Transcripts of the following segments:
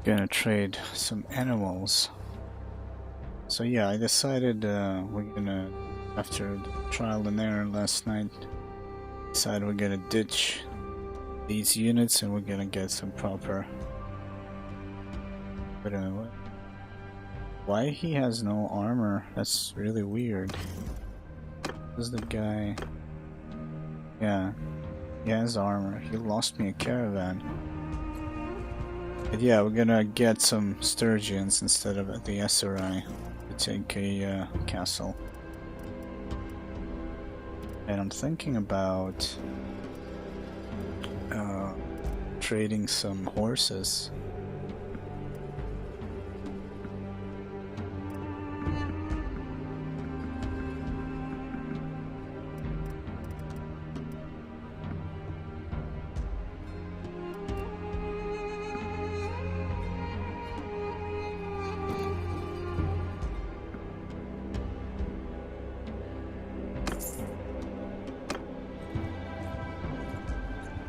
Gonna trade some animals. So yeah, I decided we're gonna, after the trial and error last night, decided we're gonna ditch these units and we're gonna get some proper. But why he has no armor? That's really weird. Who's the guy? Yeah, he has armor. He lost me a caravan. But yeah, we're gonna get some Sturgians instead of the SRI to take a castle. And I'm thinking about trading some horses.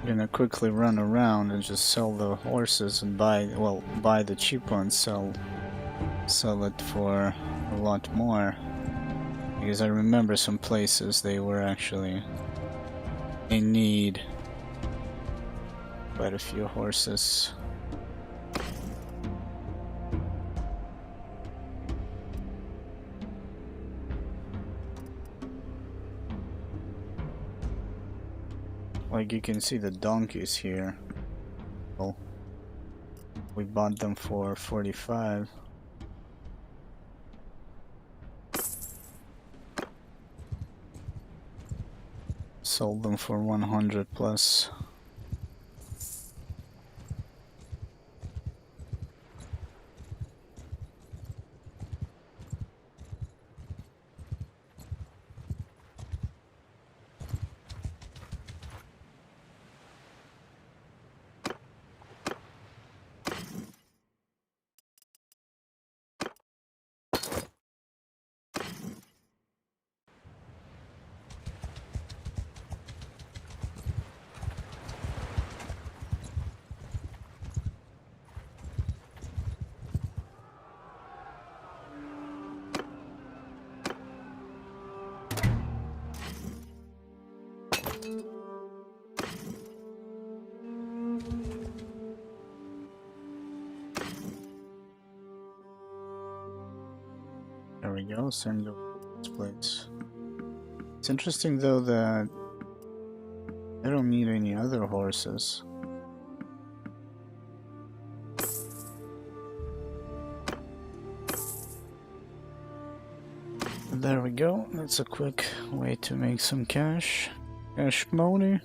Gonna quickly run around and just sell the horses and buy the cheap ones, sell it for a lot more, because I remember some places they were actually in need quite a few horses. Like you can see the donkeys here. Well, we bought them for 45. Sold them for 100 plus. There we go, send the place. It's interesting though that I don't need any other horses. There we go, that's a quick way to make some cash. Cash money.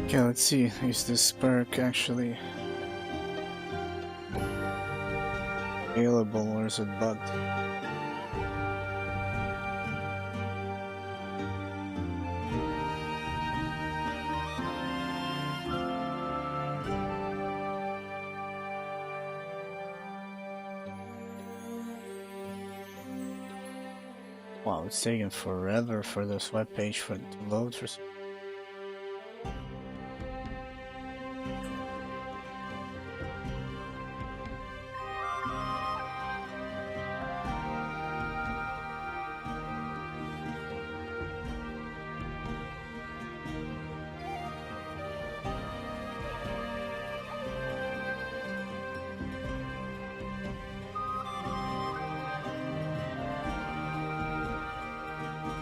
Okay, let's see. Is this perk actually available or is it bugged? Wow, it's taking forever for this web page to load for some.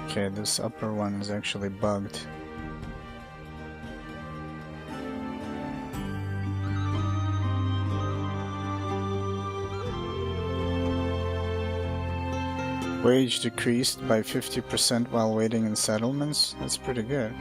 Okay, this upper one is actually bugged. Wage decreased by 50% while waiting in settlements? That's pretty good.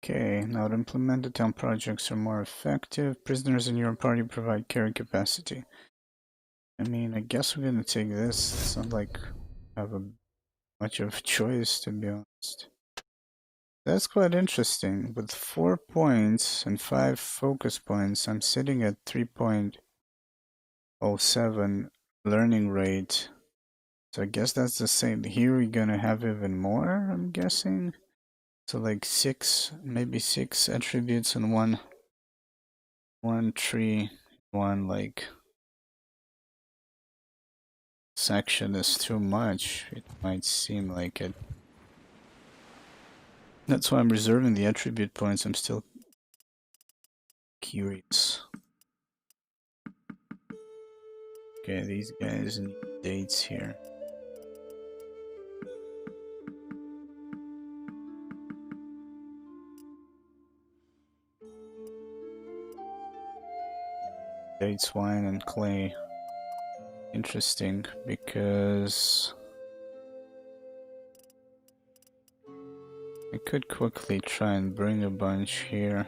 Okay, now to implement the town projects are more effective. Prisoners in your party provide carry capacity. I mean, I guess we're gonna take this. It's not like I have much of a choice, to be honest. That's quite interesting. With 4 points and 5 focus points, I'm sitting at 3.07 learning rate. So I guess that's the same. Here we're gonna have even more, I'm guessing. So like 6, maybe 6 attributes in one tree, one like section is too much. It might seem like it. That's why I'm reserving the attribute points. I'm still curious. Okay, these guys need dates here. Dates, wine, and clay. Interesting, because I could quickly try and bring a bunch here.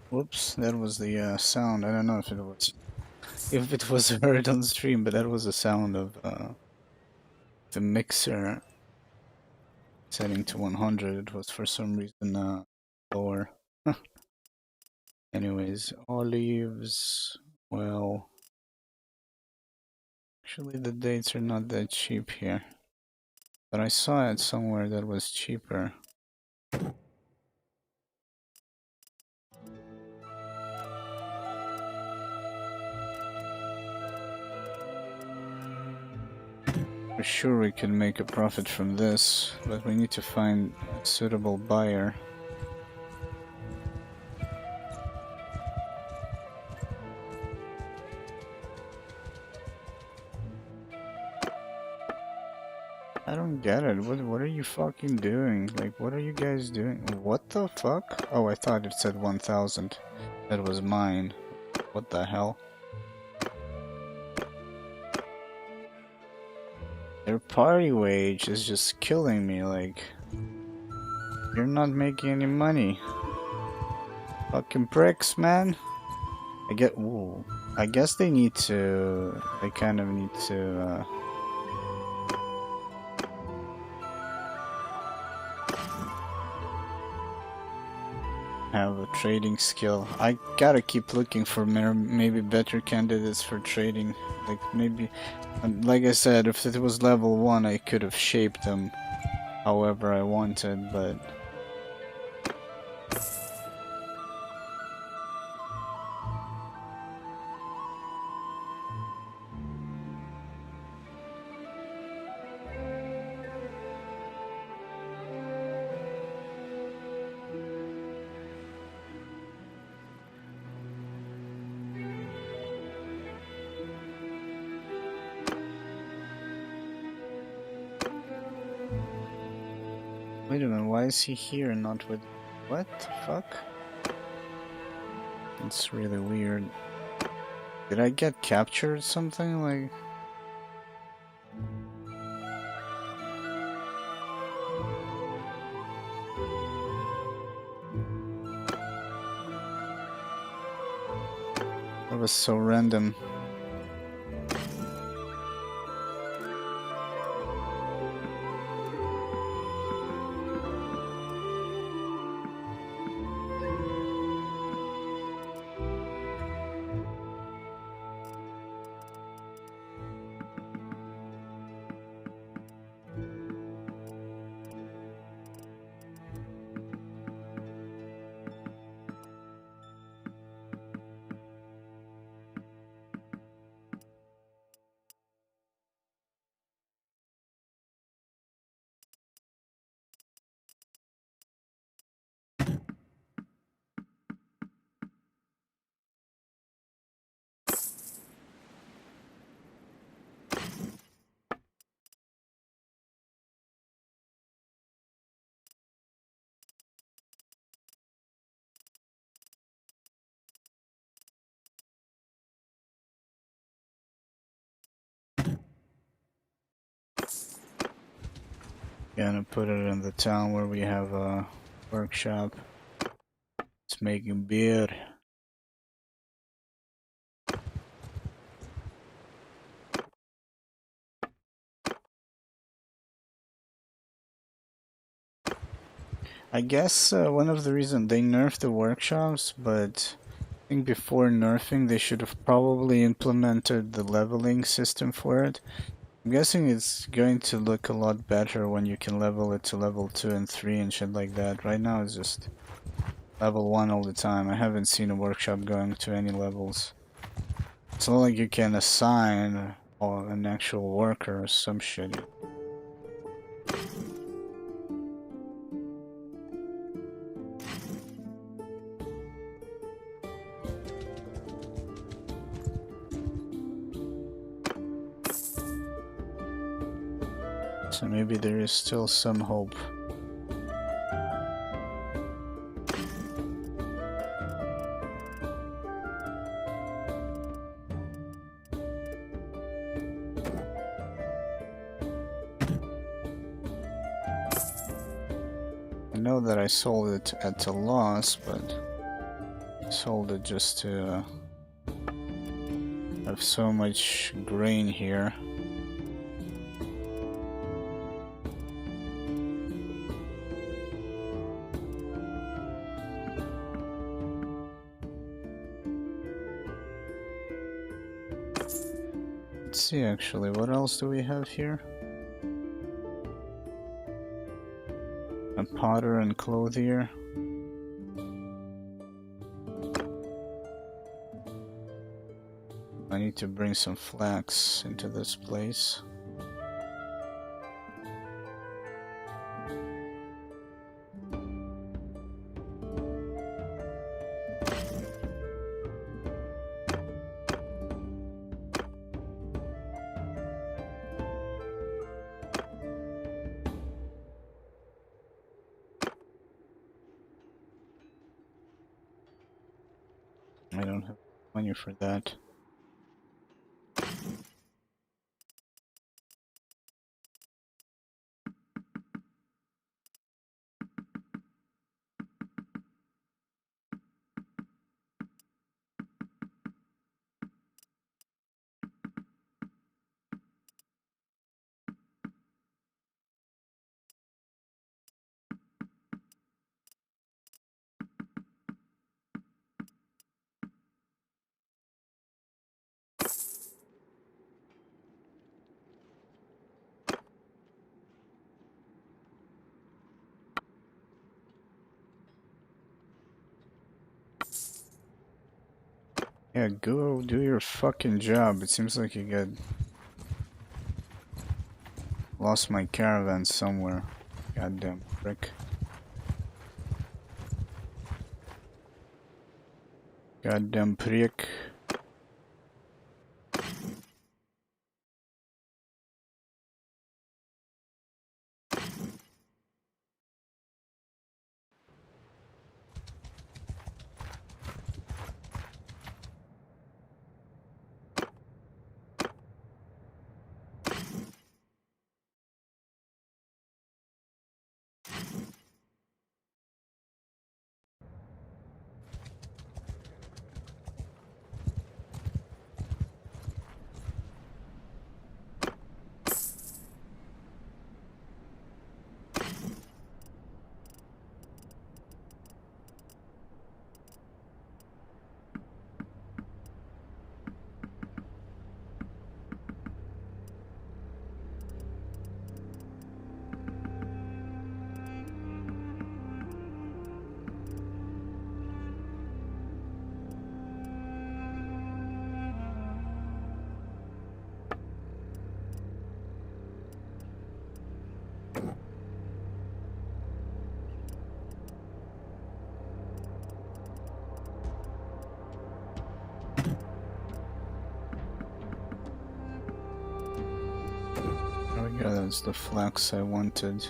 Whoops, that was the sound. I don't know if it was heard on stream, but that was the sound of the mixer setting to 100. It was for some reason lower. Anyways, olives. Well, actually, the dates are not that cheap here, but I saw it somewhere that was cheaper. For sure we can make a profit from this, but we need to find a suitable buyer. I don't get it. What are you fucking doing? Like, what are you guys doing? What the fuck? Oh, I thought it said 1,000. That was mine. What the hell? Their party wage is just killing me, like... You're not making any money. Fucking pricks, man. Ooh. I guess they need to... They kind of need to, have a trading skill. I gotta keep looking for maybe better candidates for trading. Like, maybe... Like I said, if it was level 1, I could have shaped them however I wanted, but... Wait a minute, why is he here and not with... What the fuck? It's really weird. Did I get captured or something? Like... That was so random. Gonna put it in the town where we have a workshop. It's making beer. I guess one of the reasons they nerfed the workshops, but I think before nerfing they should have probably implemented the leveling system for it. I'm guessing it's going to look a lot better when you can level it to level 2 and 3 and shit like that. Right now it's just level 1 all the time. I haven't seen a workshop going to any levels. It's not like you can assign an actual worker or some shit. So maybe there is still some hope. I know that I sold it at a loss, but Sold it just to have so much grain here. Let's see actually, what else do we have here? A potter and clothier. I need to bring some flax into this place. I don't have money for that. Yeah, go do your fucking job. It seems like you got lost my caravan somewhere. Goddamn prick. Goddamn prick. There we go, that's the flax I wanted.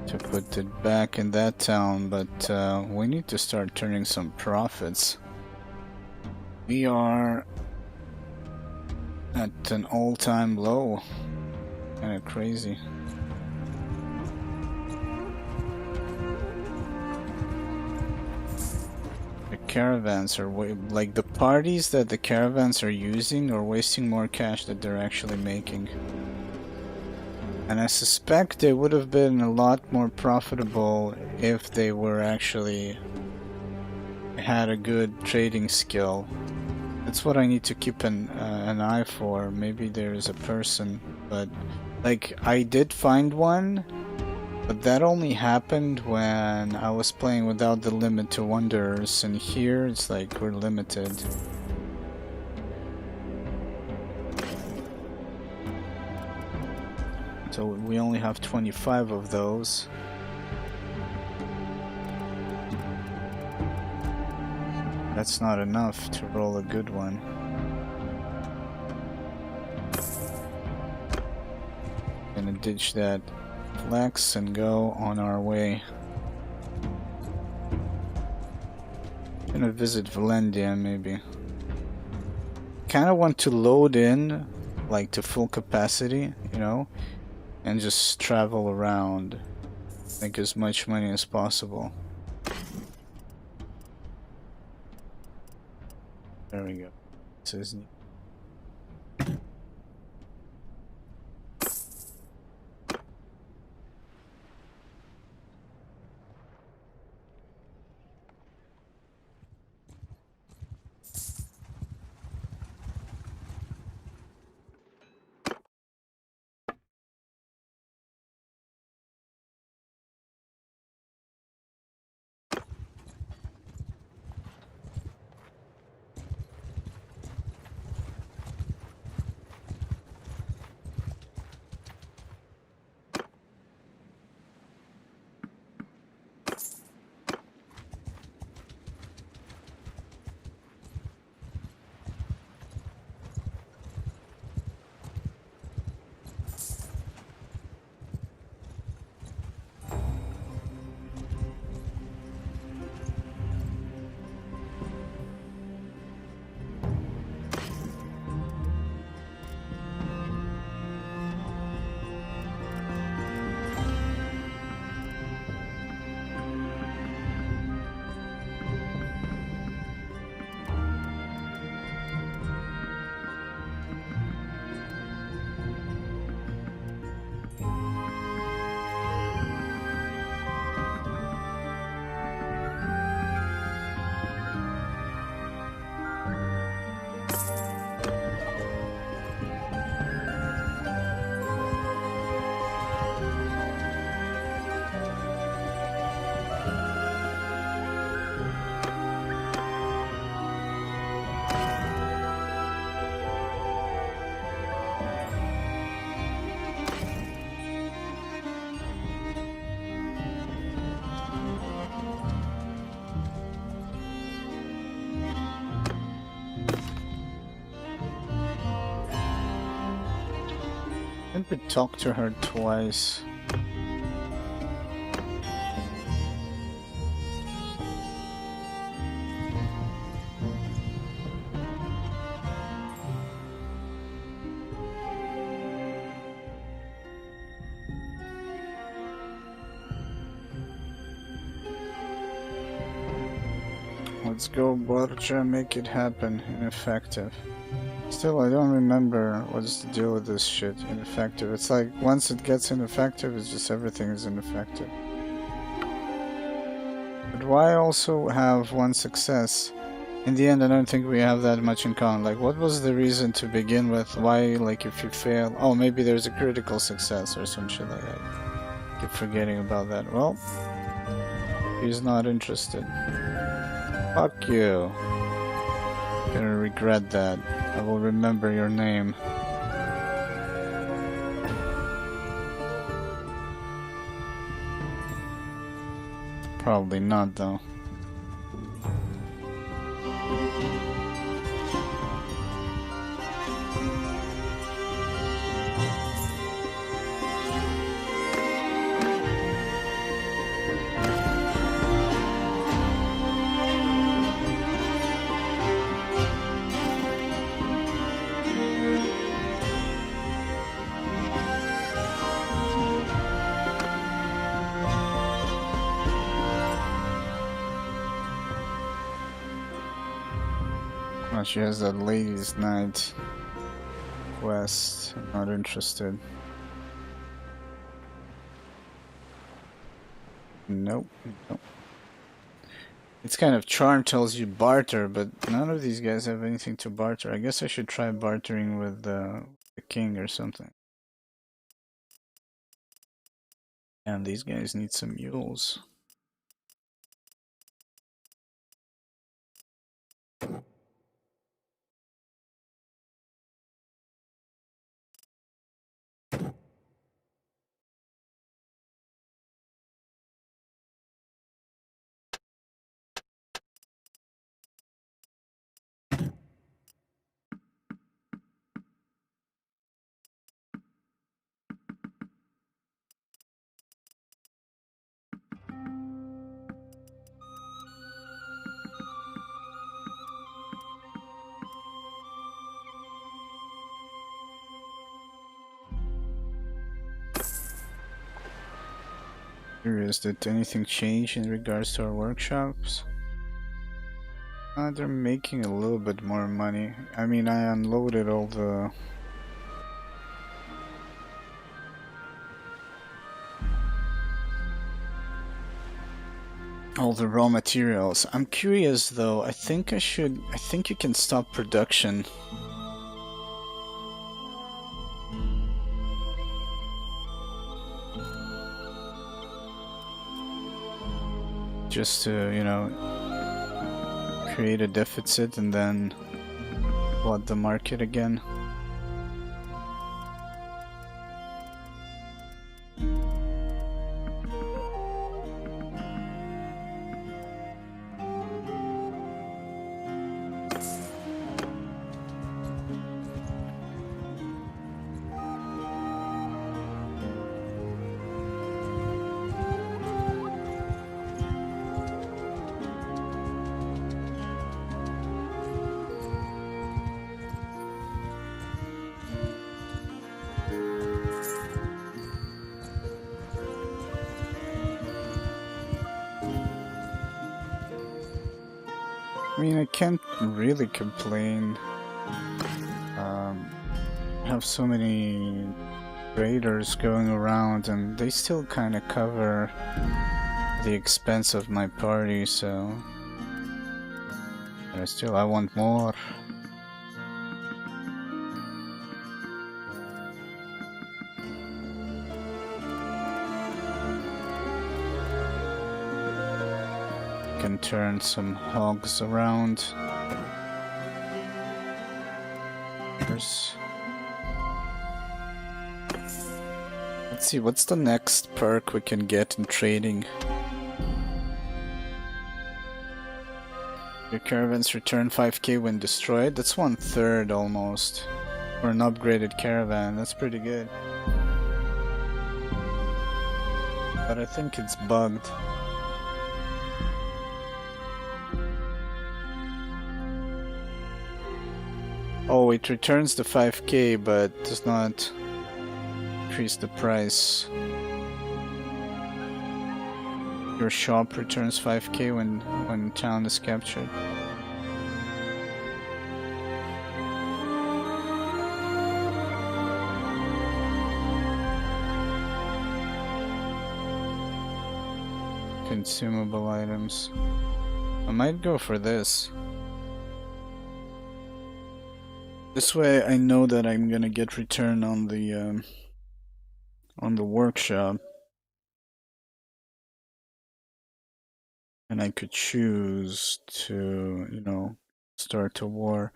To put it back in that town, but we need to start turning some profits. We are at an all-time low. Kinda crazy. The caravans are like the parties that the caravans are using are wasting more cash that they're actually making. And I suspect they would have been a lot more profitable if they were actually had a good trading skill. That's what I need to keep an eye for. Maybe there's a person, but like I did find one, but that only happened when I was playing without the limit to wanderers, and here it's like we're limited. So we only have 25 of those. That's not enough to roll a good one. Gonna ditch that flax and go on our way. Gonna visit Valendia maybe. Kinda want to load in like to full capacity, you know, and just travel around. Make as much money as possible. There we go. This is neat. I think we talked to her twice. Let's go, Borja, make it happen. Ineffective. Still, I don't remember what's the deal with this shit. Ineffective. It's like, once it gets ineffective, it's just everything is ineffective. But why also have one success? In the end, I don't think we have that much in common. Like, what was the reason to begin with? Why, like, if you fail... Oh, maybe there's a critical success or some shit like that. I keep forgetting about that. Well, he's not interested. Fuck you. Gonna regret that. I will remember your name. Probably not, though. Oh, she has that ladies' night quest. I'm not interested. Nope. Nope. It's kind of charm tells you barter, but none of these guys have anything to barter. I guess I should try bartering with the king or something. And these guys need some mules. Curious, did anything change in regards to our workshops? They're making a little bit more money. I mean, I unloaded all the raw materials. I'm curious though. I think you can stop production. Just to, you know, create a deficit and then flood the market again. I mean, I can't really complain. I have so many traders going around and they still kind of cover the expense of my party, so... But I want more. Can turn some hogs around. Let's see, what's the next perk we can get in trading? Your caravans return 5k when destroyed. That's 1/3 almost. For an upgraded caravan, that's pretty good. But I think it's bugged. Oh, it returns the 5k, but does not increase the price. Your shop returns 5k when town is captured. Consumable items. I might go for this. This way I know that I'm gonna get return on the workshop. And I could choose to, you know, start a war.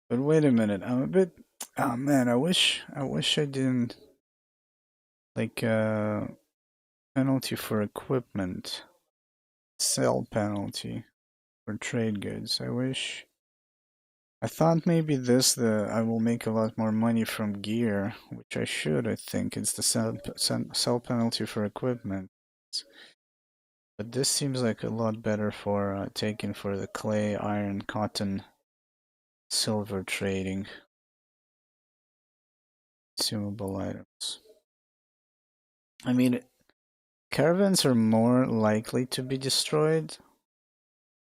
But wait a minute, I'm a bit... Oh man, I wish I didn't... Like, penalty for equipment. Sell penalty for trade goods. I thought maybe I will make a lot more money from gear, which I should, I think. It's the sell penalty for equipment. But this seems like a lot better for taking for the clay, iron, cotton, silver trading. Consumable items. I mean, caravans are more likely to be destroyed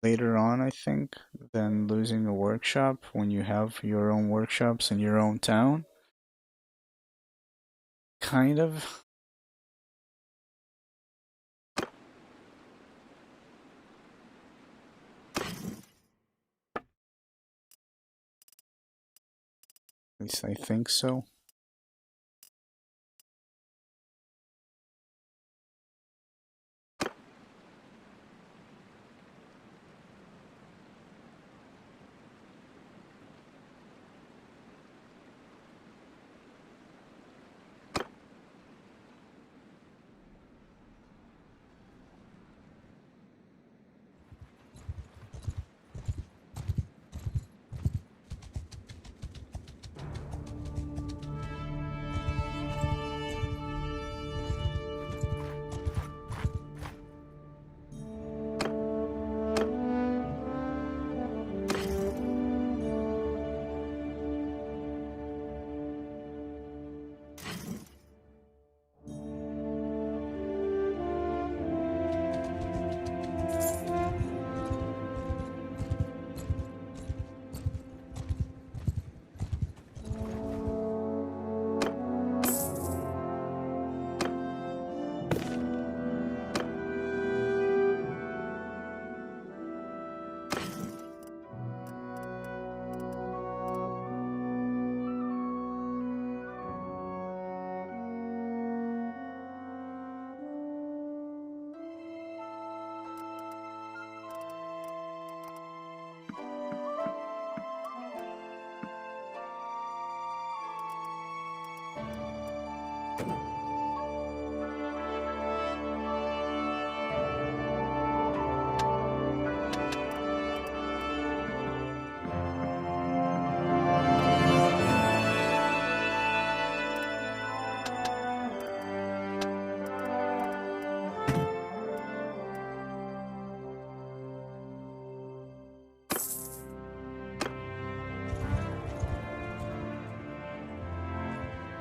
later on, I think, than losing a workshop when you have your own workshops in your own town. Kind of. At least I think so.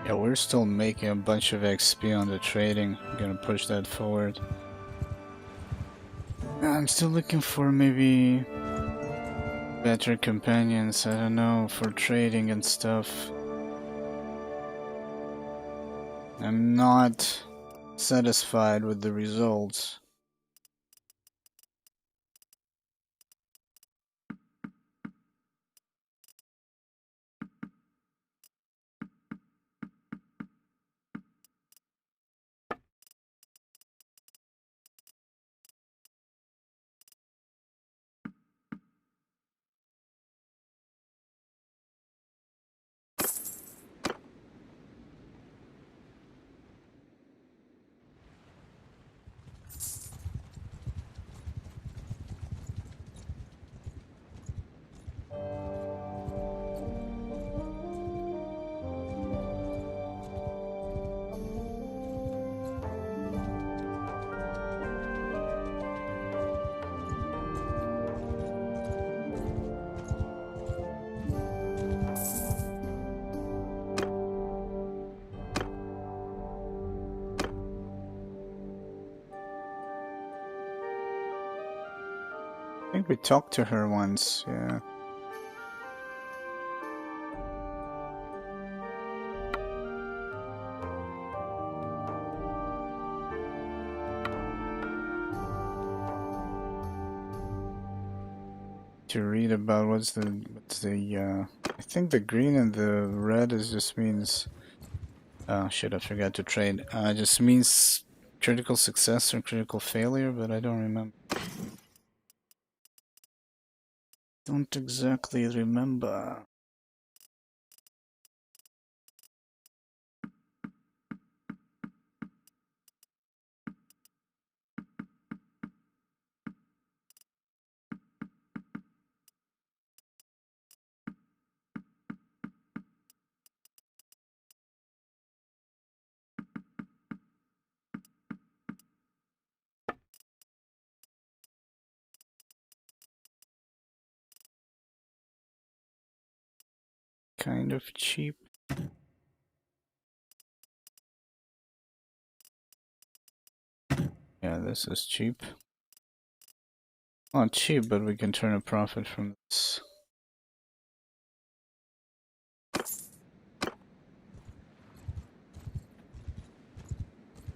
Yeah, we're still making a bunch of XP on the trading. I'm gonna push that forward. I'm still looking for maybe better companions, I don't know, for trading and stuff. I'm not satisfied with the results. I think we talked to her once, yeah. To read about what's the I think the green and the red is just means oh shit, I forgot to trade. Just means critical success or critical failure, but I don't remember. Don't exactly remember. Kind of cheap. Yeah, this is cheap. Not cheap, but we can turn a profit from this.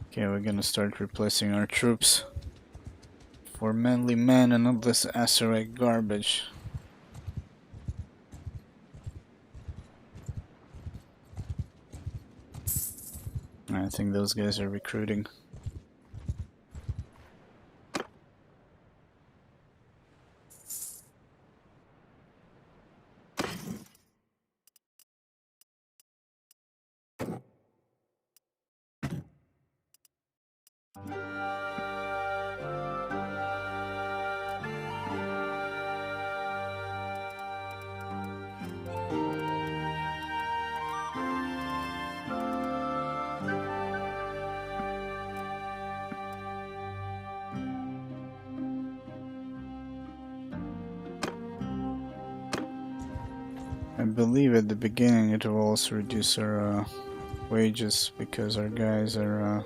Okay, we're gonna start replacing our troops for manly men and not this Acerite garbage. I think those guys are recruiting. I believe at the beginning it will also reduce our wages because our guys are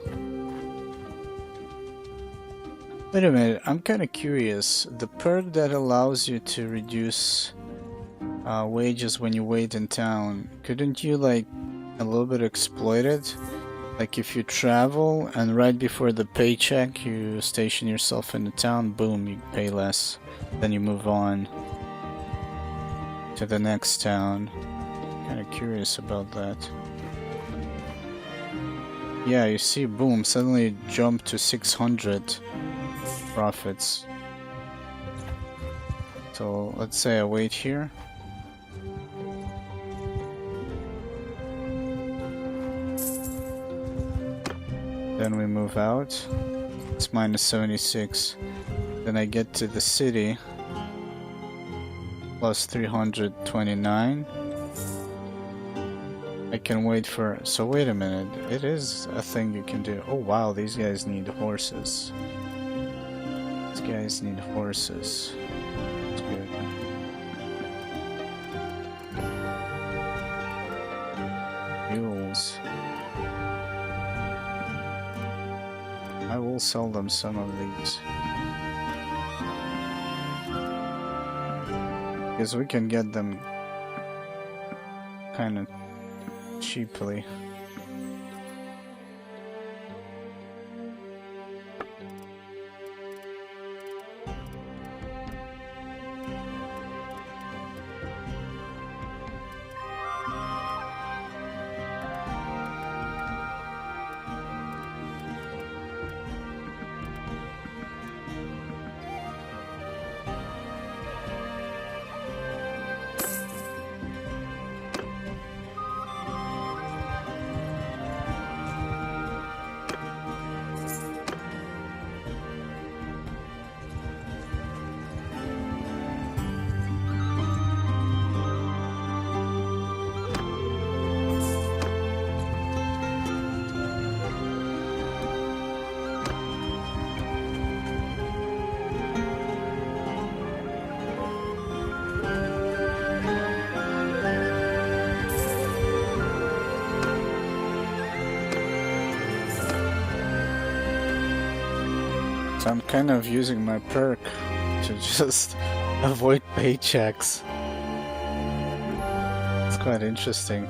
Wait a minute, I'm kinda curious. The perk that allows you to reduce wages when you wait in town, couldn't you like a little bit exploit it? Like if you travel and right before the paycheck you station yourself in the town, boom, you pay less. Then you move on to the next town. Kinda curious about that. Yeah, you see, boom, suddenly it jumped to 600 profits. So let's say I wait here. Then we move out. It's minus 76. Then I get to the city. Plus 329. I can wait for... So wait a minute. It is a thing you can do. Oh wow, these guys need horses. These guys need horses. That's good. Mules. sell them some of these. Because we can get them kind of cheaply. So I'm kind of using my perk to just avoid paychecks. It's quite interesting.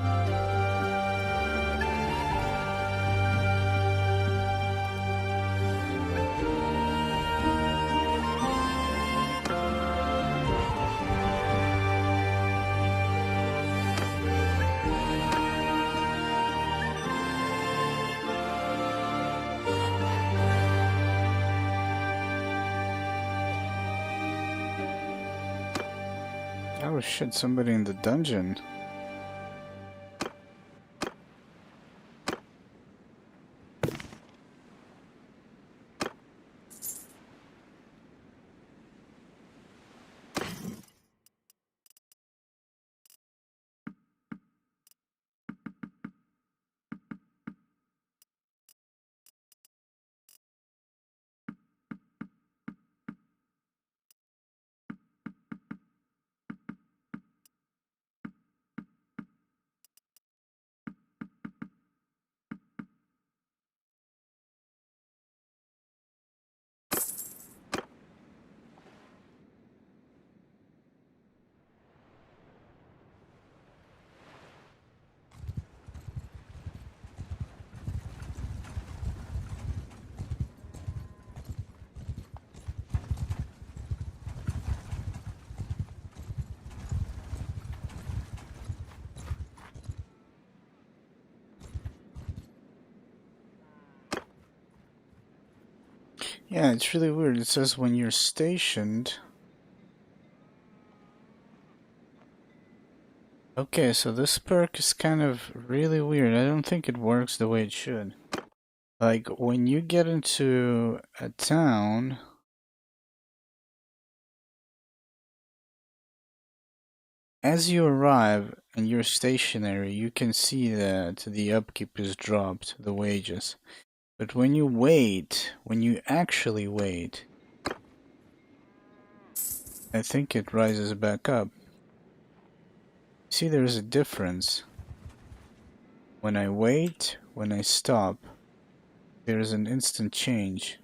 Oh shit, somebody in the dungeon. Yeah, it's really weird. It says when you're stationed. Okay, so this perk is kind of really weird. I don't think it works the way it should. Like, when you get into a town, as you arrive and you're stationary, you can see that the upkeep is dropped, the wages. But when you wait, when you actually wait, I think it rises back up. See, there's a difference. When I wait, when I stop, there's an instant change.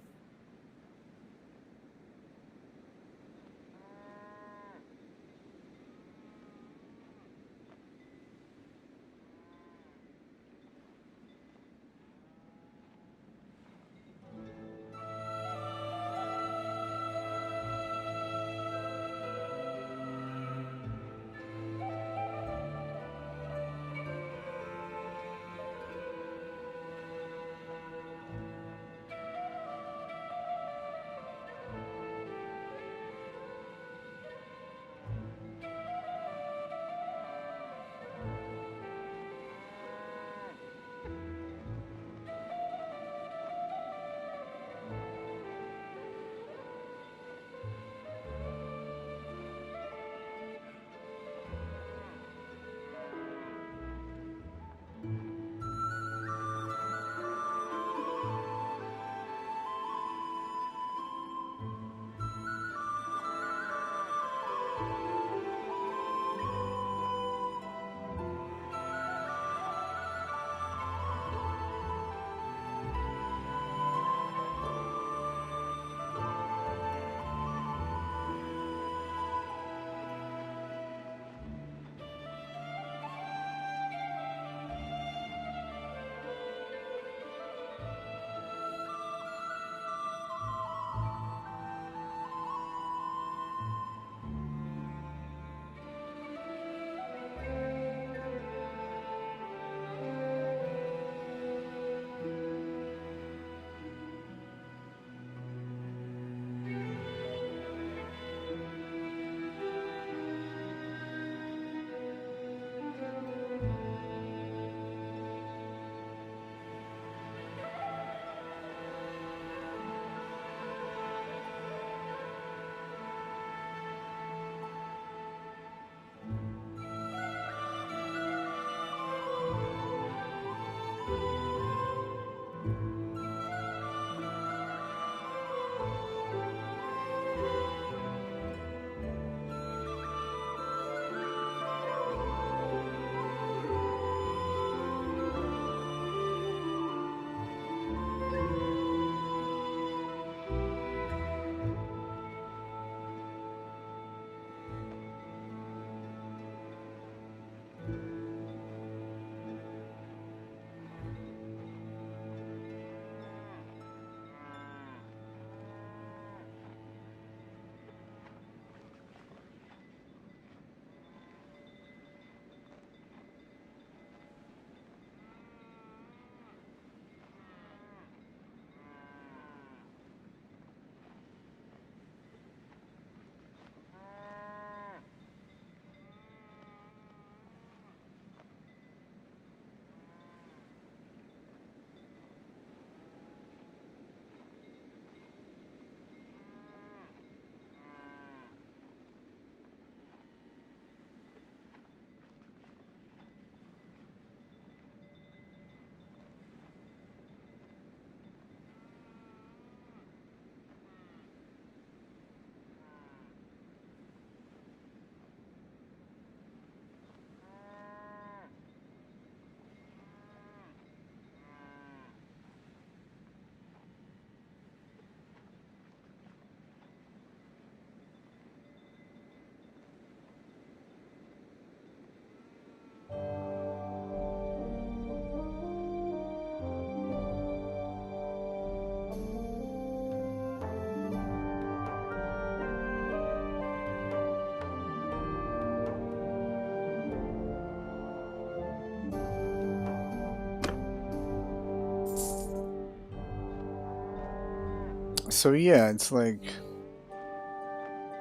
So yeah, it's like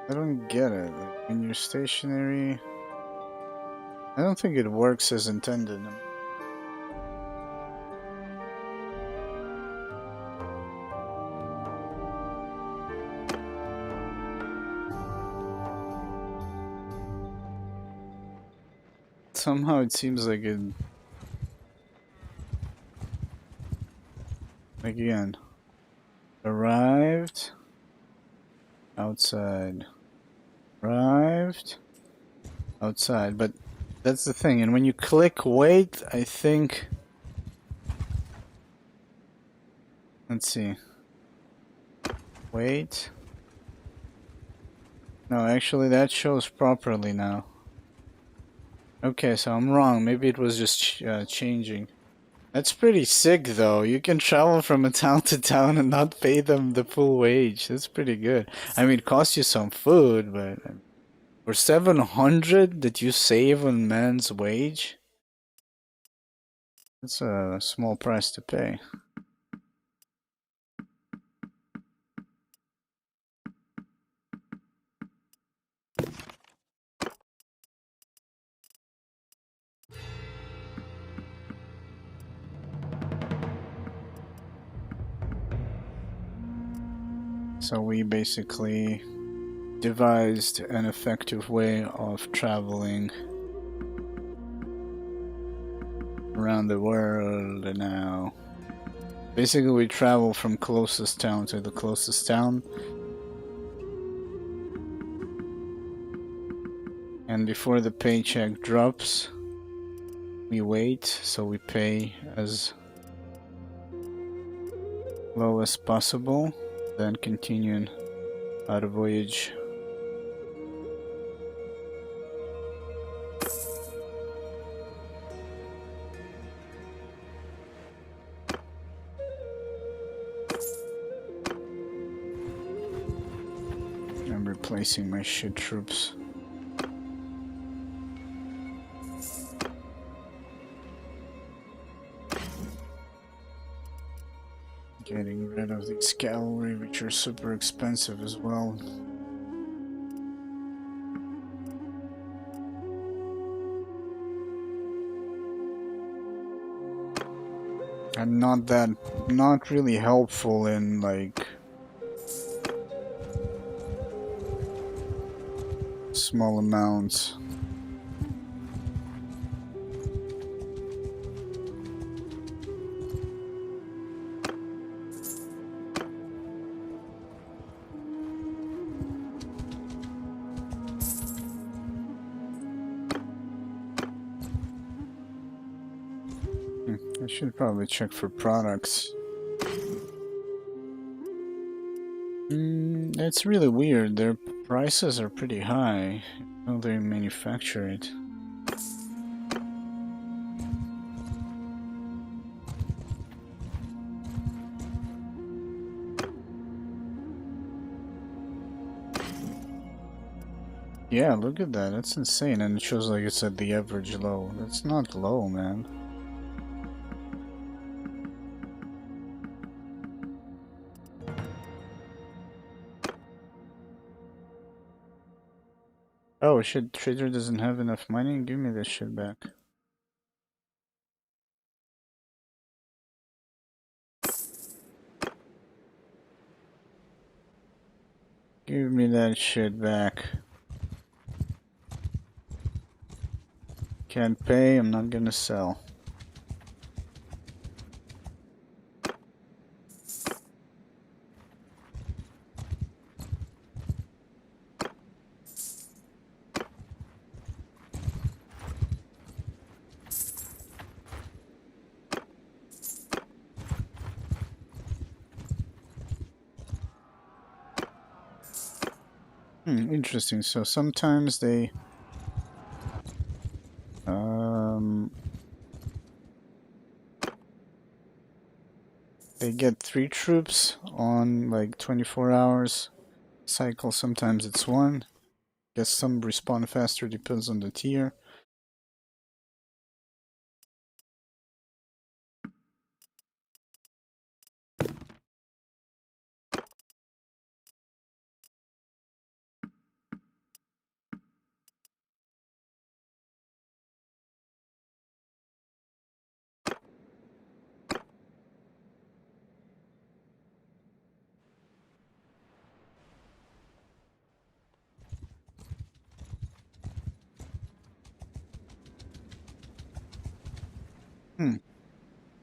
I don't get it. Like when you're stationary, I don't think it works as intended. Somehow it seems like it. Again, arrived outside, arrived outside, but that's the thing. And when you click wait, I think. Let's see. Wait. No, actually, that shows properly now. Okay, so I'm wrong. Maybe it was just changing. That's pretty sick, though. You can travel from a town to town and not pay them the full wage. That's pretty good. I mean, it costs you some food, but for 700 that you save on man's wage, that's a small price to pay. So we basically devised an effective way of traveling around the world now. Basically, we travel from closest town to the closest town. And before the paycheck drops, we wait, so we pay as low as possible, then continuing our voyage. I'm replacing my shit troops. Getting rid of these cavalry, which are super expensive as well. And not really helpful in like small amounts. I should probably check for products. It's really weird. Their prices are pretty high. How they manufacture it. Yeah, look at that. That's insane. And it shows like it's at the average low. That's not low, man. Oh shit, trader doesn't have enough money? Give me this shit back. Give me that shit back. Can't pay, I'm not gonna sell. Interesting. So sometimes they get 3 troops on like 24 hours cycle. Sometimes it's 1. Guess some respond faster, depends on the tier.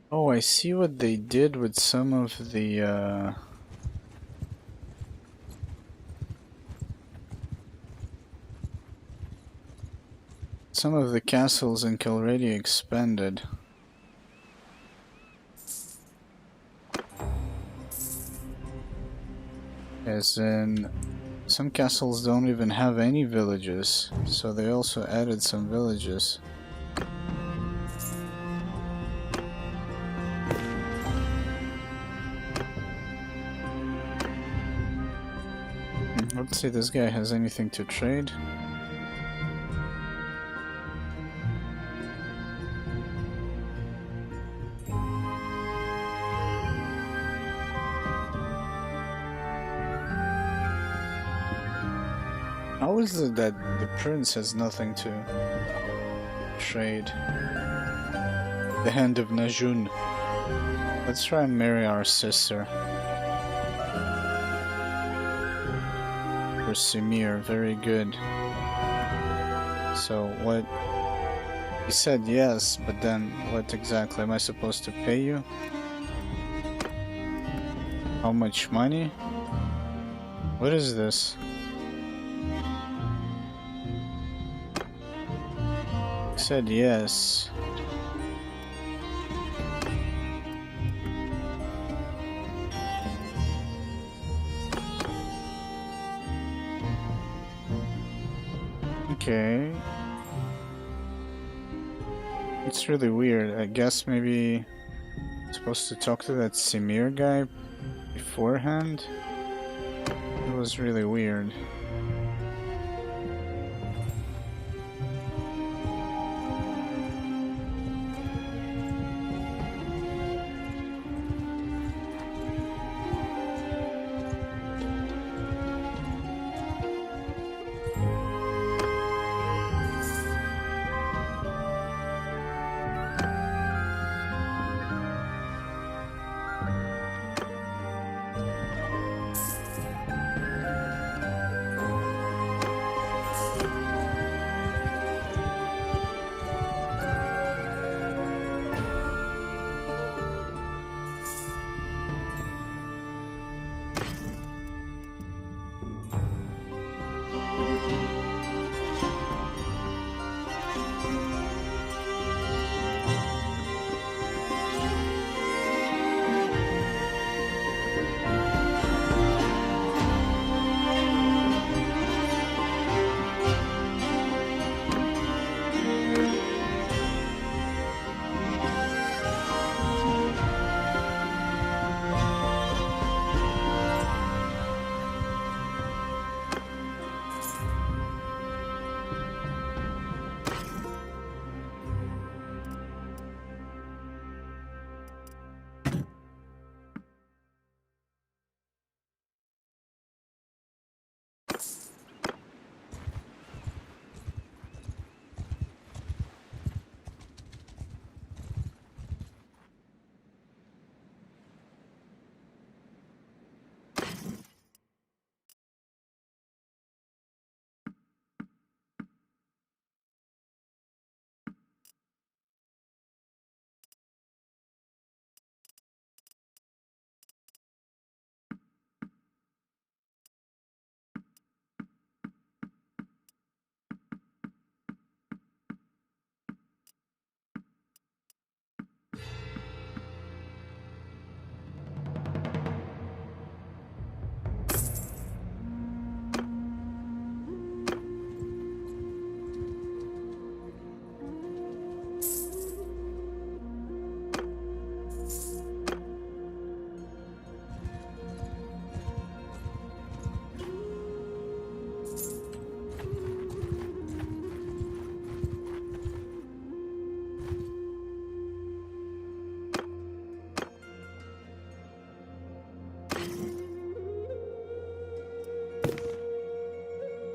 Oh, I see what they did with some of the castles in Kilradia expanded. As in, some castles don't even have any villages, so they also added some villages. Let's see if this guy has anything to trade. How is it that the prince has nothing to trade? The hand of Najun. Let's try and marry our sister. For Simir, very good. So what? He said yes, but then what exactly am I supposed to pay you? How much money? What is this? He said yes. Okay. It's really weird. I guess maybe I'm supposed to talk to that Simir guy beforehand? It was really weird.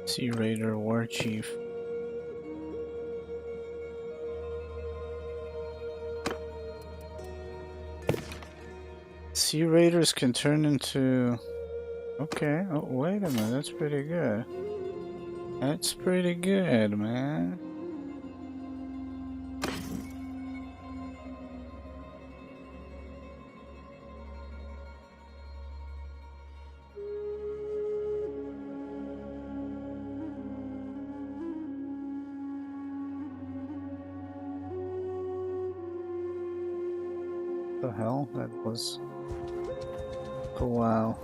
Sea Raider War Chief. Sea Raiders can turn into... Okay, oh wait a minute, that's pretty good. That's pretty good, man. The hell? That was a while.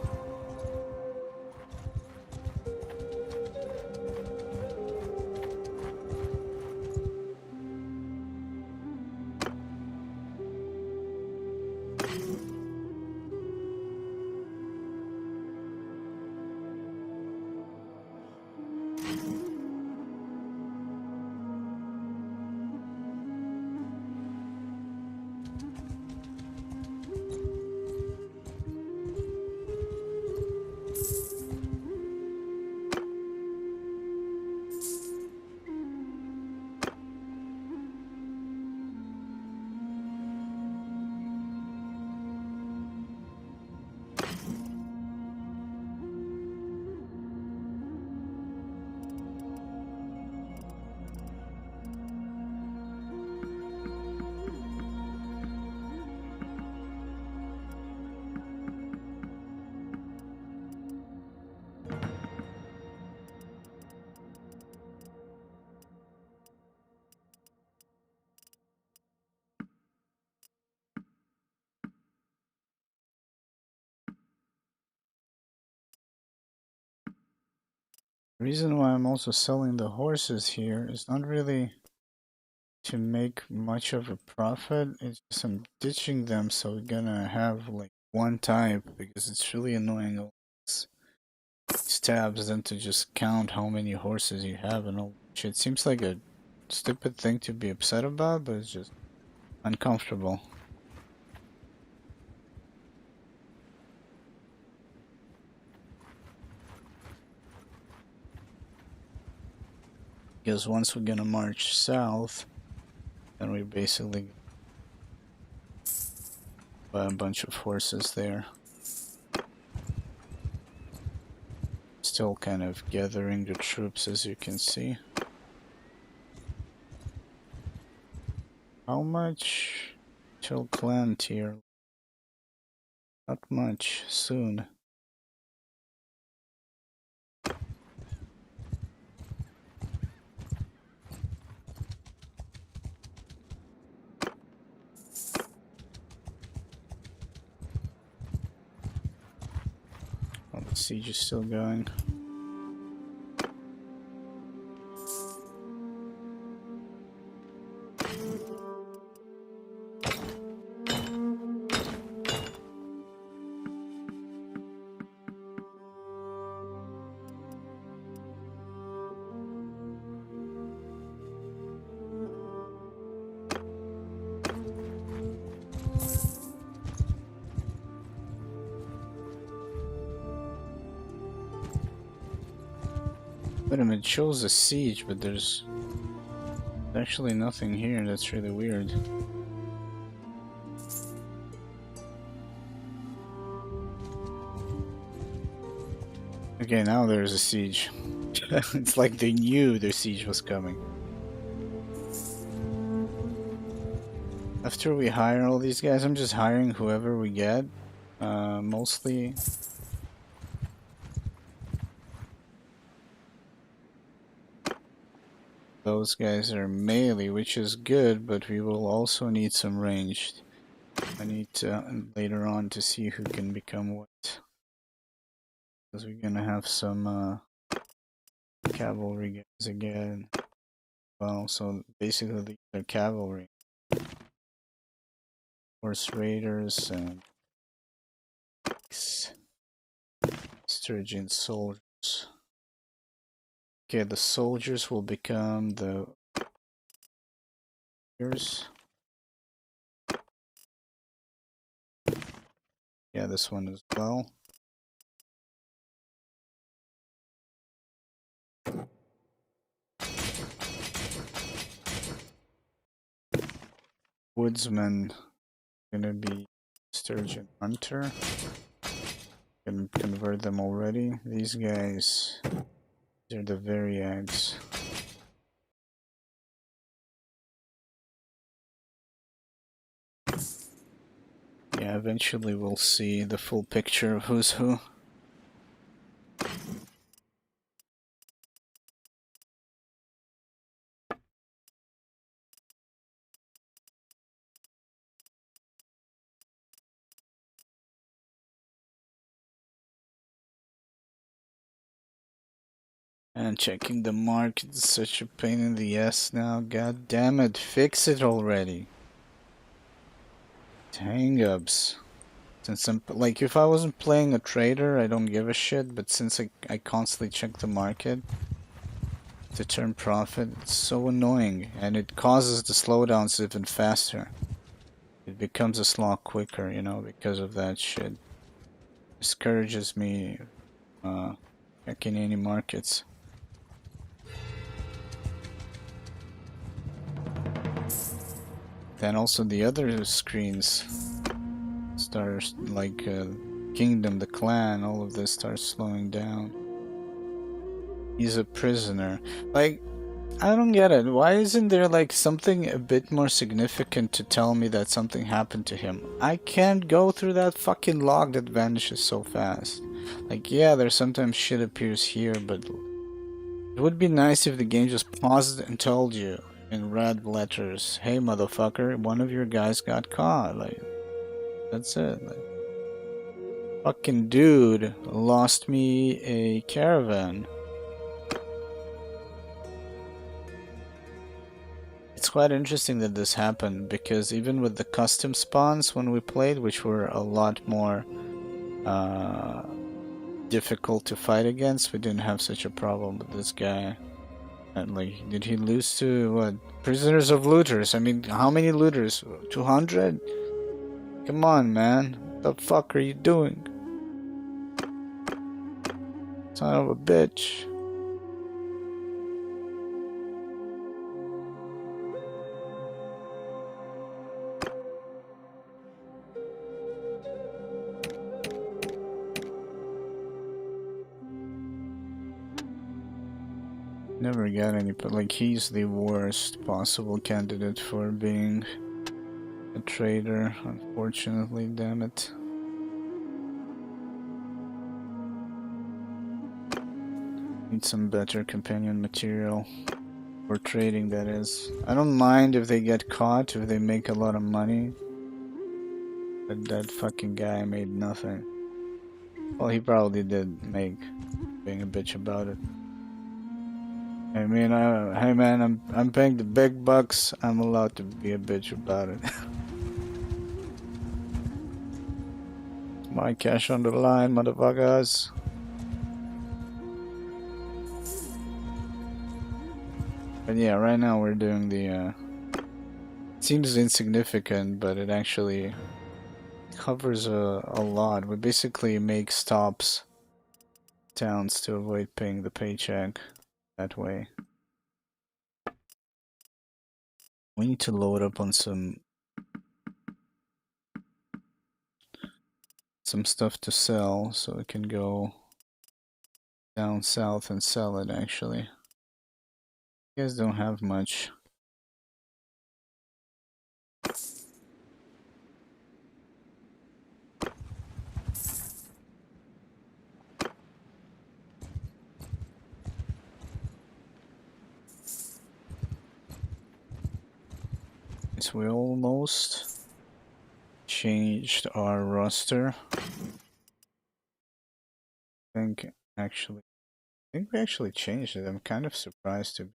The reason why I'm also selling the horses here is not really to make much of a profit. It's just I'm ditching them, so we're gonna have like one type because it's really annoying all these tabs than to just count how many horses you have and all shit. Seems like a stupid thing to be upset about, but it's just uncomfortable. Because once we're gonna march south, then we basically buy a bunch of horses there. Still kind of gathering the troops, as you can see. How much till clan tier? Not much. Soon. Oh, the siege is still going. Wait a minute, it shows a siege, but there's actually nothing here. That's really weird. Okay, now there's a siege. It's like they knew the siege was coming. After we hire all these guys, I'm just hiring whoever we get. Mostly those guys are melee, which is good, but we will also need some ranged. I need to later on to see who can become what. Because we're gonna have some cavalry guys again. Well, so basically these are cavalry. Horse raiders and sturgeon soldiers. Okay, the soldiers will become the warriors. Yeah, this one as well. Woodsman gonna be sturgeon hunter. Can convert them already. These guys, they're the variags. Yeah, eventually we'll see the full picture of who's who. And checking the market is such a pain in the ass now. God damn it, fix it already. Hang-ups. Since I'm like, if I wasn't playing a trader, I don't give a shit. But since I constantly check the market to turn profit, it's so annoying, and it causes the slowdowns even faster. It becomes a lot quicker, you know, because of that shit. Discourages me checking any markets. Then also the other screens start like Kingdom, the clan, all of this starts slowing down. He's a prisoner. Like, I don't get it. Why isn't there like something a bit more significant to tell me that something happened to him? I can't go through that fucking log that vanishes so fast. Like, yeah, there's sometimes shit appears here, but it would be nice if the game just paused and told you in red letters, "Hey motherfucker, one of your guys got caught." Like, that's it. Like, fucking dude lost me a caravan. It's quite interesting that this happened, because even with the custom spawns when we played, which were a lot more difficult to fight against, we didn't have such a problem with this guy. And like, did he lose to what? Prisoners of looters. I mean, how many looters? 200? Come on, man. What the fuck are you doing? Son of a bitch. Never got any, but like, he's the worst possible candidate for being a trader, unfortunately, damn it. Need some better companion material. For trading, that is. I don't mind if they get caught, if they make a lot of money. But that fucking guy made nothing. Well, he probably did make, being a bitch about it. I mean, hey man, I'm paying the big bucks. I'm allowed to be a bitch about it. My cash on the line, motherfuckers. But yeah, right now we're doing the, it seems insignificant, but it actually covers a lot. We basically make stops towns to avoid paying the paycheck that way. We need to load up on some stuff to sell, so we can go down south and sell it. Actually, you guys don't have much. So we almost changed our roster. I think we actually changed it. I'm kind of surprised to.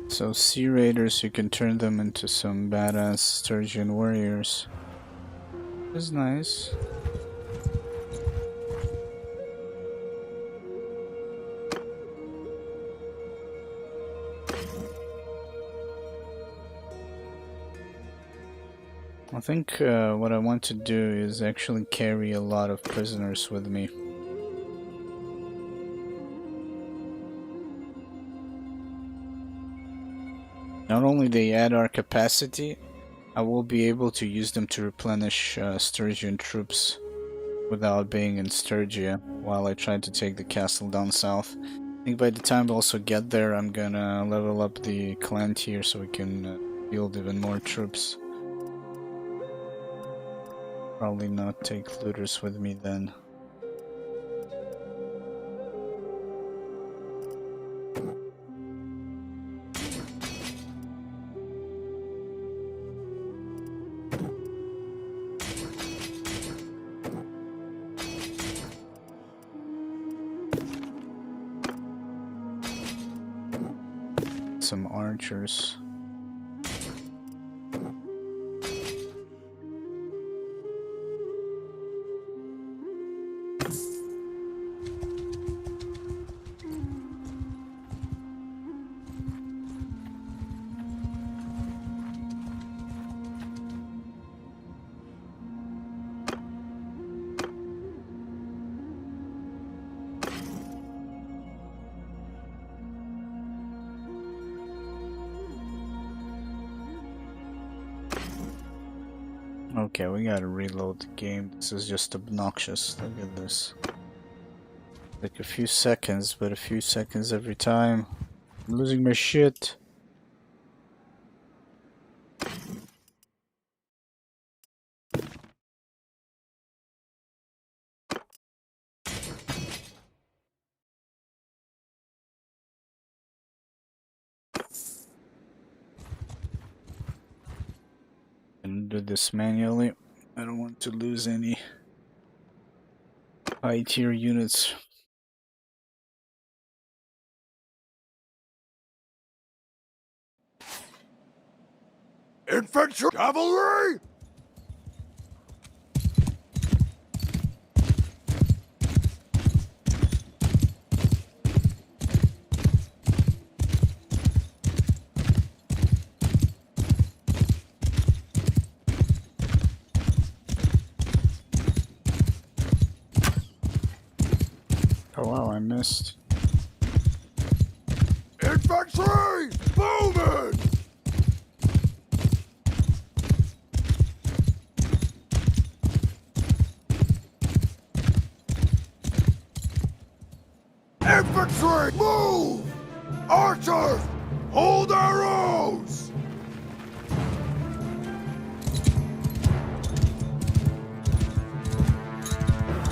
So Sea Raiders, you can turn them into some badass Sturgeon warriors. Which is nice. I think what I want to do is actually carry a lot of prisoners with me. Not only they add our capacity, I will be able to use them to replenish Sturgian troops without being in Sturgia while I try to take the castle down south. I think by the time we also get there, I'm gonna level up the clan tier so we can field even more troops. Probably not take looters with me then. Some archers. Okay, we gotta reload the game. This is just obnoxious. Look at this. Like a few seconds, but a few seconds every time. I'm losing my shit. And do this manually. I don't want to lose any high tier units. Infantry! Cavalry! Oh wow, I missed. Infantry! Moving! Infantry! Move! Archers! Hold arrows!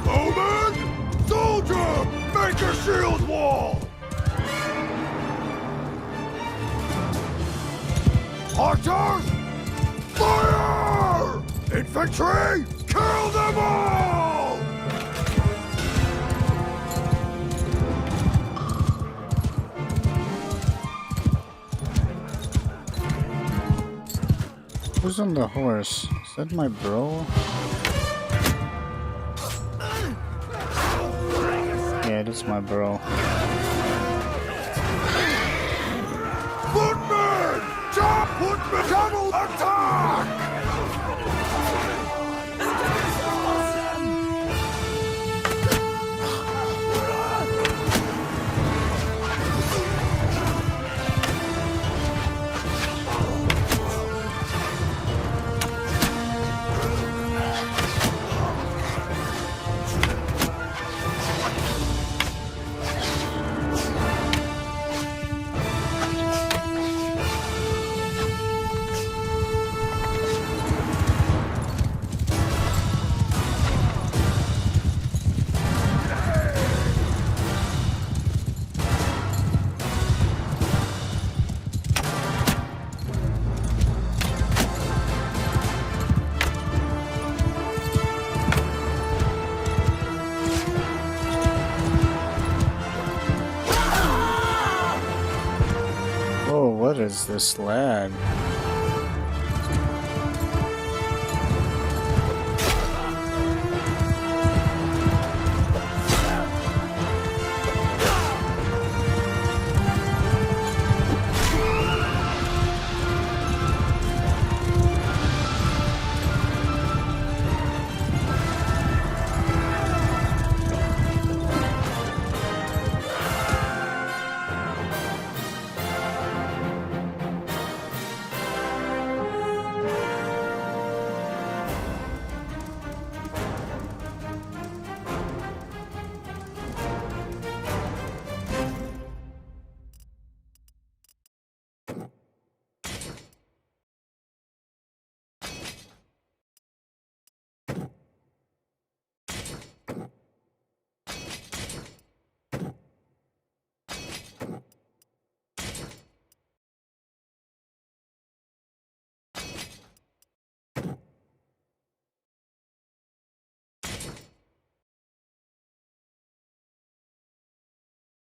Bowman! Soldier! Make a shield wall! Archers! Fire! Infantry! Kill them all! Who's on the horse? Is that my bro? Yeah, it is my bro. Footmen! Chop! Footmen! Double attack! Whoa, what is this lag?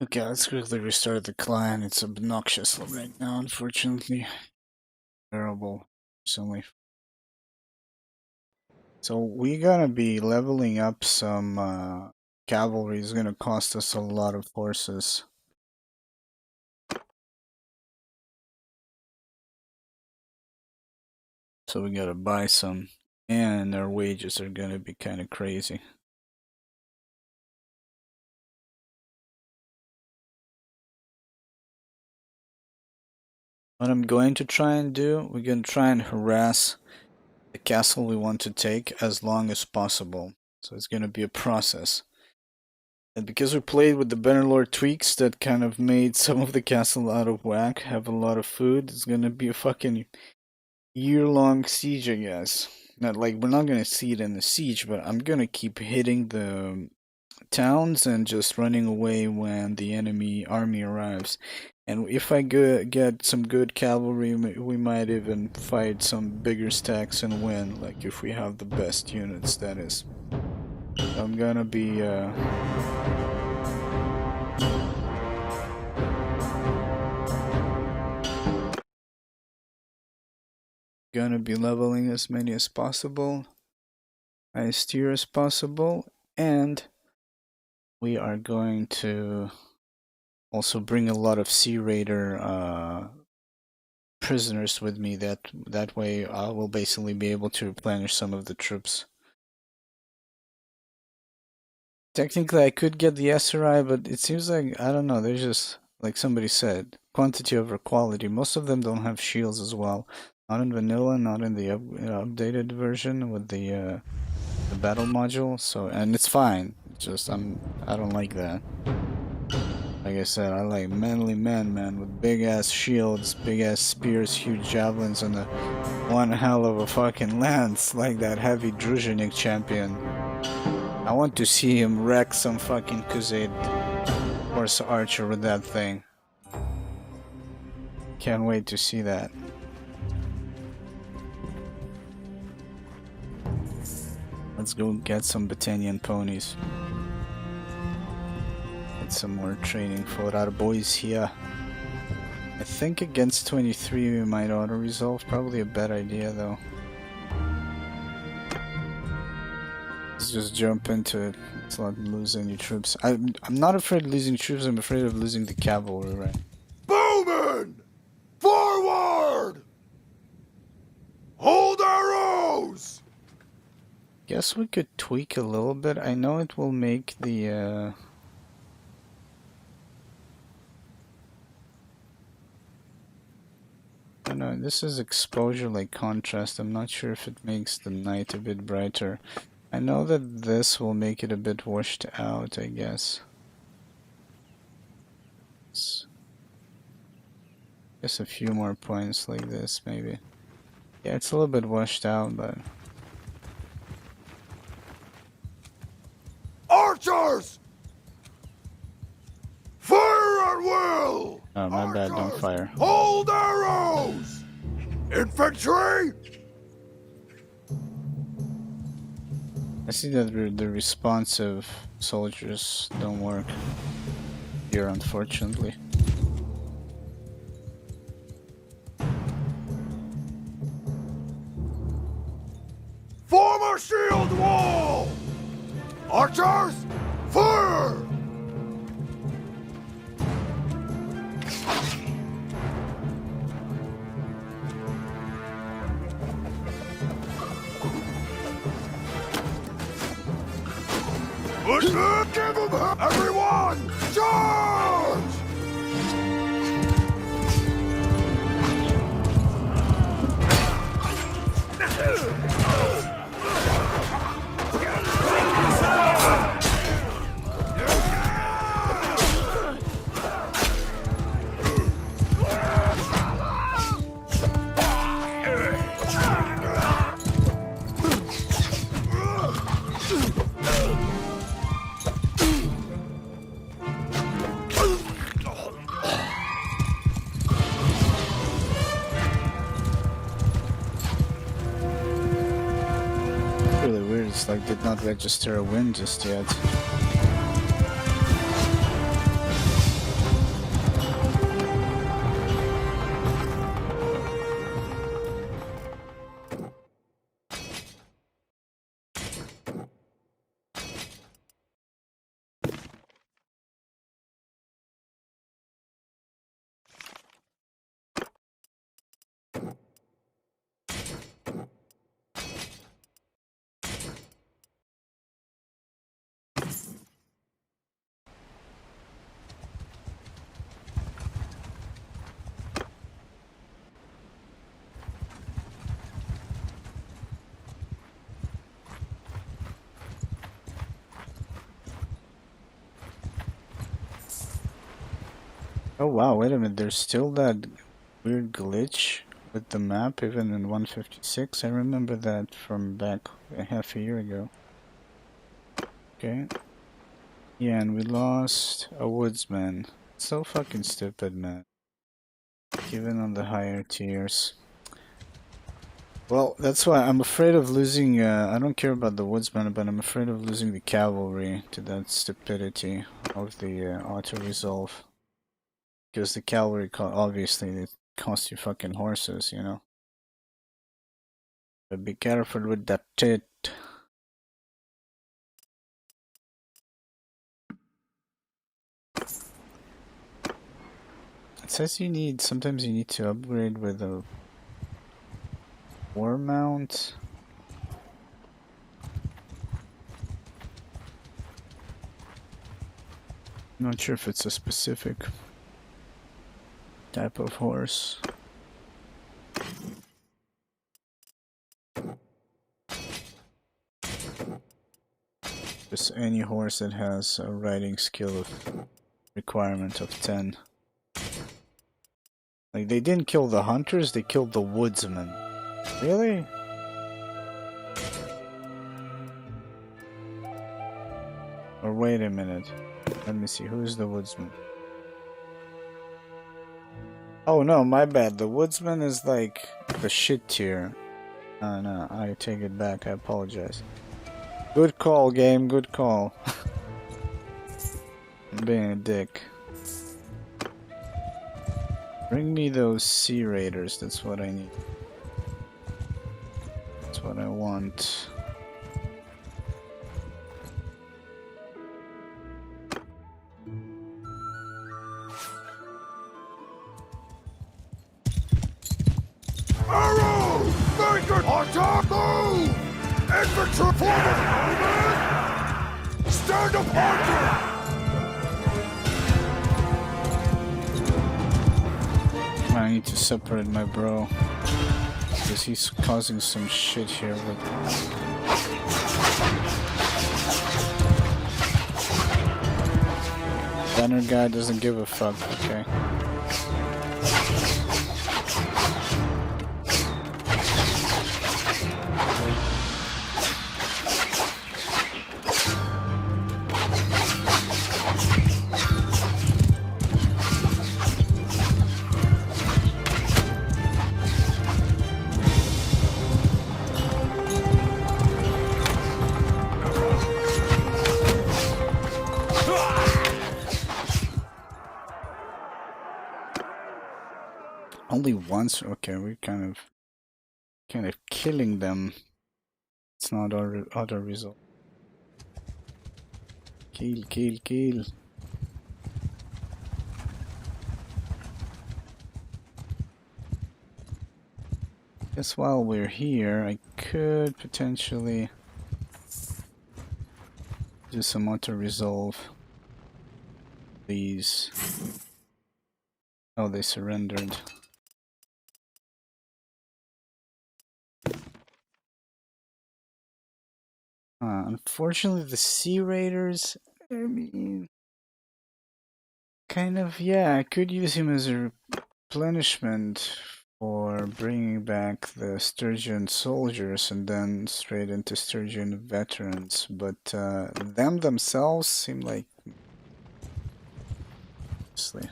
Okay, let's quickly restart the clan. It's obnoxious right now, unfortunately. Terrible. Recently. So we gotta be leveling up some cavalry. Is gonna cost us a lot of horses. So we gotta buy some, and our wages are gonna be kind of crazy. What I'm going to try and do, we're going to try and harass the castle we want to take as long as possible. So it's going to be a process. And because we played with the Bannerlord tweaks that kind of made some of the castle out of whack, have a lot of food, it's going to be a fucking year-long siege, I guess. Not like, we're not going to see it in the siege, but I'm going to keep hitting the towns and just running away when the enemy army arrives. And if I get some good cavalry, we might even fight some bigger stacks and win, like if we have the best units, that is. So I'm gonna be leveling as many as possible, as tier as possible, and we are going to also bring a lot of Sea Raider prisoners with me. That way I will basically be able to replenish some of the troops. Technically I could get the SRI, but it seems like, I don't know, there's just, like somebody said, quantity over quality. Most of them don't have shields as well. Not in vanilla, not in the updated version with the battle module. So, and it's fine. It's just I don't like that. Like I said, I like manly men, man, with big ass shields, big ass spears, huge javelins, and one hell of a fucking lance, like that heavy Druzhnik champion. I want to see him wreck some fucking Khuzid horse archer with that thing. Can't wait to see that. Let's go get some Batanian ponies. Get some more training for our boys here. I think against 23 we might auto-resolve. Probably a bad idea though. Let's just jump into it. Let's not lose any troops. I'm not afraid of losing troops, I'm afraid of losing the cavalry, right? Bowman! Forward! Hold arrows! Guess we could tweak a little bit. I know it will make the I don't know, this is exposure like contrast. I'm not sure if it makes the night a bit brighter. I know that this will make it a bit washed out, I guess. Guess a few more points like this, maybe. Yeah, it's a little bit washed out, but... Archers! Fire at will! Oh, my bad, don't fire. Hold arrows! Infantry! I see that the responsive soldiers don't work here, unfortunately. Form a shield wall! Archers, fire! Give them everyone! Charge! Really weird, it's like did not register a win just yet. Oh wow, wait a minute, there's still that weird glitch with the map even in 156. I remember that from back a half a year ago. Okay. Yeah, and we lost a woodsman. So fucking stupid, man. Even on the higher tiers. Well, that's why I'm afraid of losing, I don't care about the woodsman, but I'm afraid of losing the cavalry to that stupidity of the auto-resolve. Because the cavalry, obviously, it costs you fucking horses, you know? But be careful with that tit. It says sometimes you need to upgrade with a war mount. Not sure if it's a specific type of horse. Just any horse that has a riding skill of requirement of 10. Like, they didn't kill the hunters, they killed the woodsmen. Really? Or wait a minute. Let me see, who's the woodsman? Oh no, my bad. The woodsman is like the shit tier. No, I take it back. I apologize. Good call, game. Good call. I'm being a dick. Bring me those sea raiders. That's what I need. That's what I want. Arrow! Very good! Attack! Move! Infantry forward! Stand up, Archer! I need to separate my bro. Because he's causing some shit here with... Banner guy doesn't give a fuck, okay. Only once? Okay, we're kind of killing them. It's not auto result. Kill, kill, kill. Guess while we're here, I could potentially do some auto resolve. These. Oh, they surrendered. Unfortunately, the Sea Raiders, I mean, kind of, yeah, I could use him as a replenishment for bringing back the Sturgeon soldiers and then straight into Sturgeon veterans, but them themselves seem like... Honestly.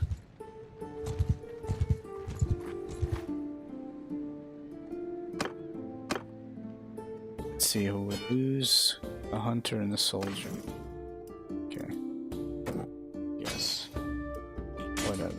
Let's see who would lose. A hunter and a soldier. Okay. Yes. Whatever.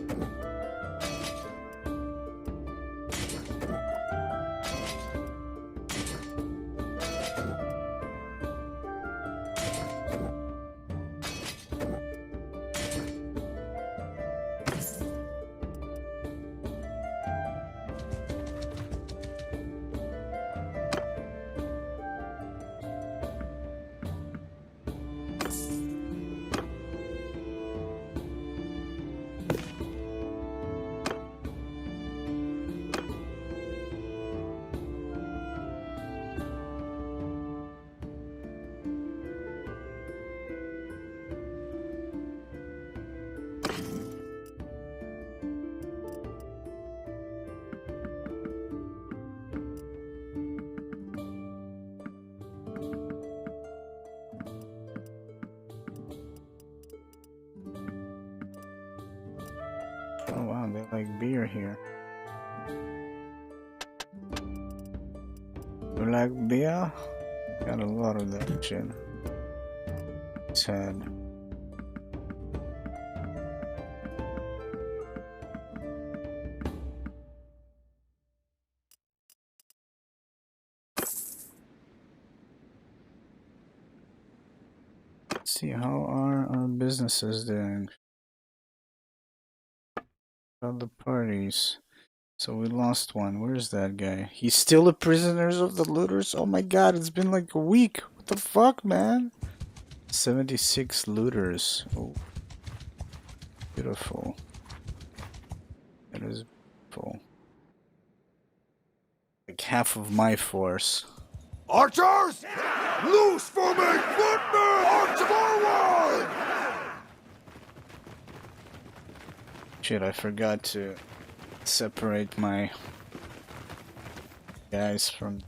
Oh wow, they like beer here. You like beer? Got a lot of that shit. Sad. Let's see, how are our businesses doing? About the parties. So we lost one. Where's that guy? He's still a prisoner of the looters? Oh my god, it's been like a week. What the fuck, man? 76 looters. Oh, beautiful. That is beautiful. Like half of my force. Archers! Loose for me! Footmen! Arch forward! Shit, I forgot to separate my guys from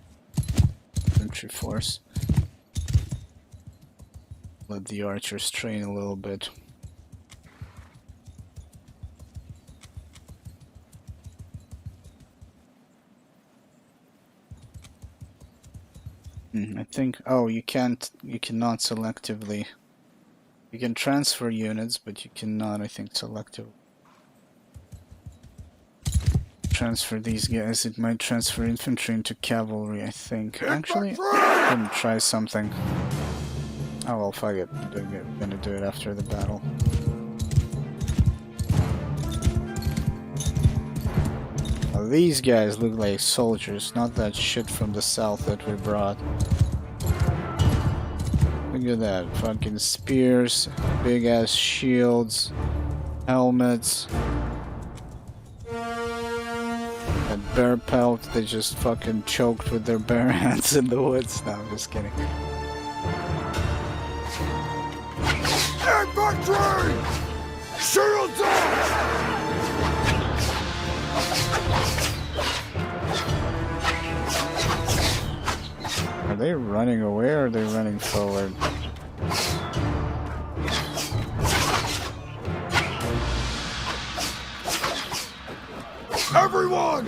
infantry force. Let the archers train a little bit. I think, oh, you cannot selectively. You can transfer units, but you cannot, I think, selectively transfer these guys. It might transfer infantry into cavalry, I think. Actually, I'm gonna try something. Oh well, fuck it. I'm gonna do it after the battle. Now, these guys look like soldiers, not that shit from the south that we brought. Look at that. Fucking spears, big ass shields, helmets. That bear pelt, they just fucking choked with their bare hands in the woods. No, I'm just kidding. Infantry! Shields up! Are they running away or are they running forward? Everyone!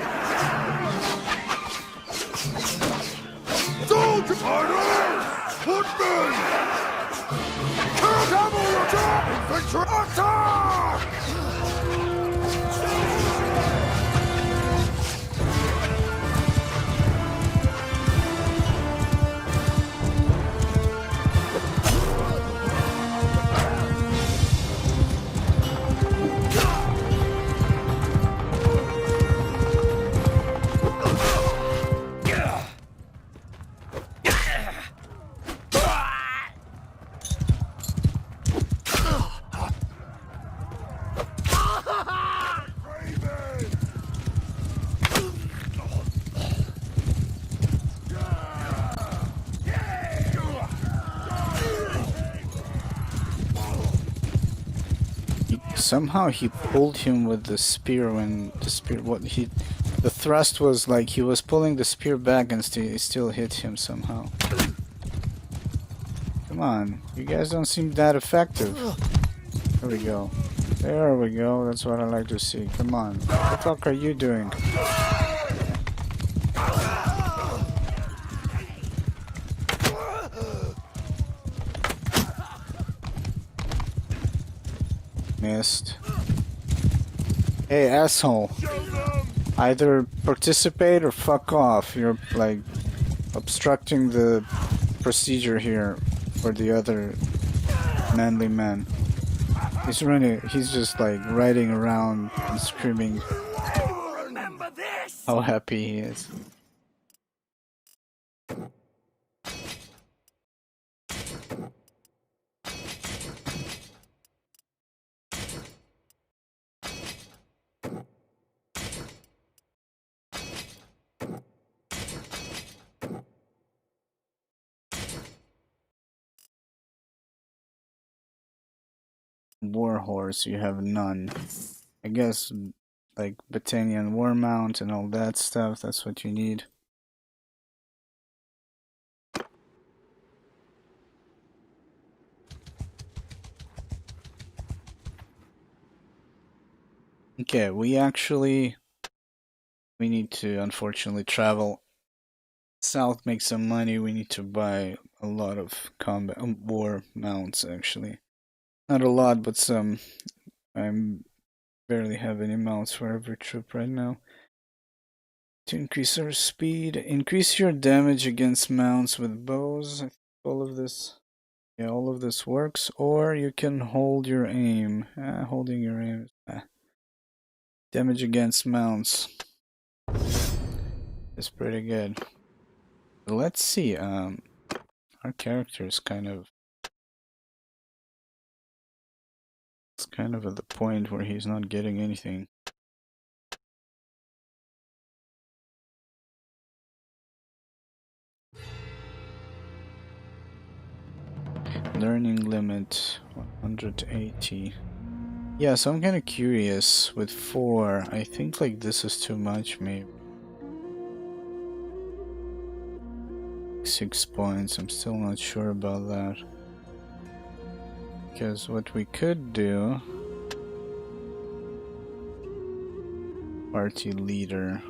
Soldiers! Footmen! Cavalry attack! Infantry attack! Somehow he pulled him with the spear when the thrust was like he was pulling the spear back and it still hit him somehow. Come on, you guys don't seem that effective. There we go. There we go, that's what I like to see. Come on, what the fuck are you doing? Missed. Hey, asshole. Either participate or fuck off. You're, like, obstructing the procedure here for the other manly man. He's just, like, riding around and screaming how happy he is. Warhorse, you have none. I guess, like, Battanian War Mount and all that stuff, that's what you need. Okay, we need to unfortunately travel south, make some money. We need to buy a lot of combat war mounts actually. Not a lot, but some. I'm barely have any mounts for every troop right now. To increase our speed, increase your damage against mounts with bows. I think all of this, yeah, all of this works. Or you can hold your aim. Holding your aim. Damage against mounts is pretty good. Let's see. Our character is kind of at the point where he's not getting anything. Learning limit 180. Yeah, so I'm kind of curious with 4. I think like this is too much, maybe. 6 points. I'm still not sure about that. Because what we could do, party leader.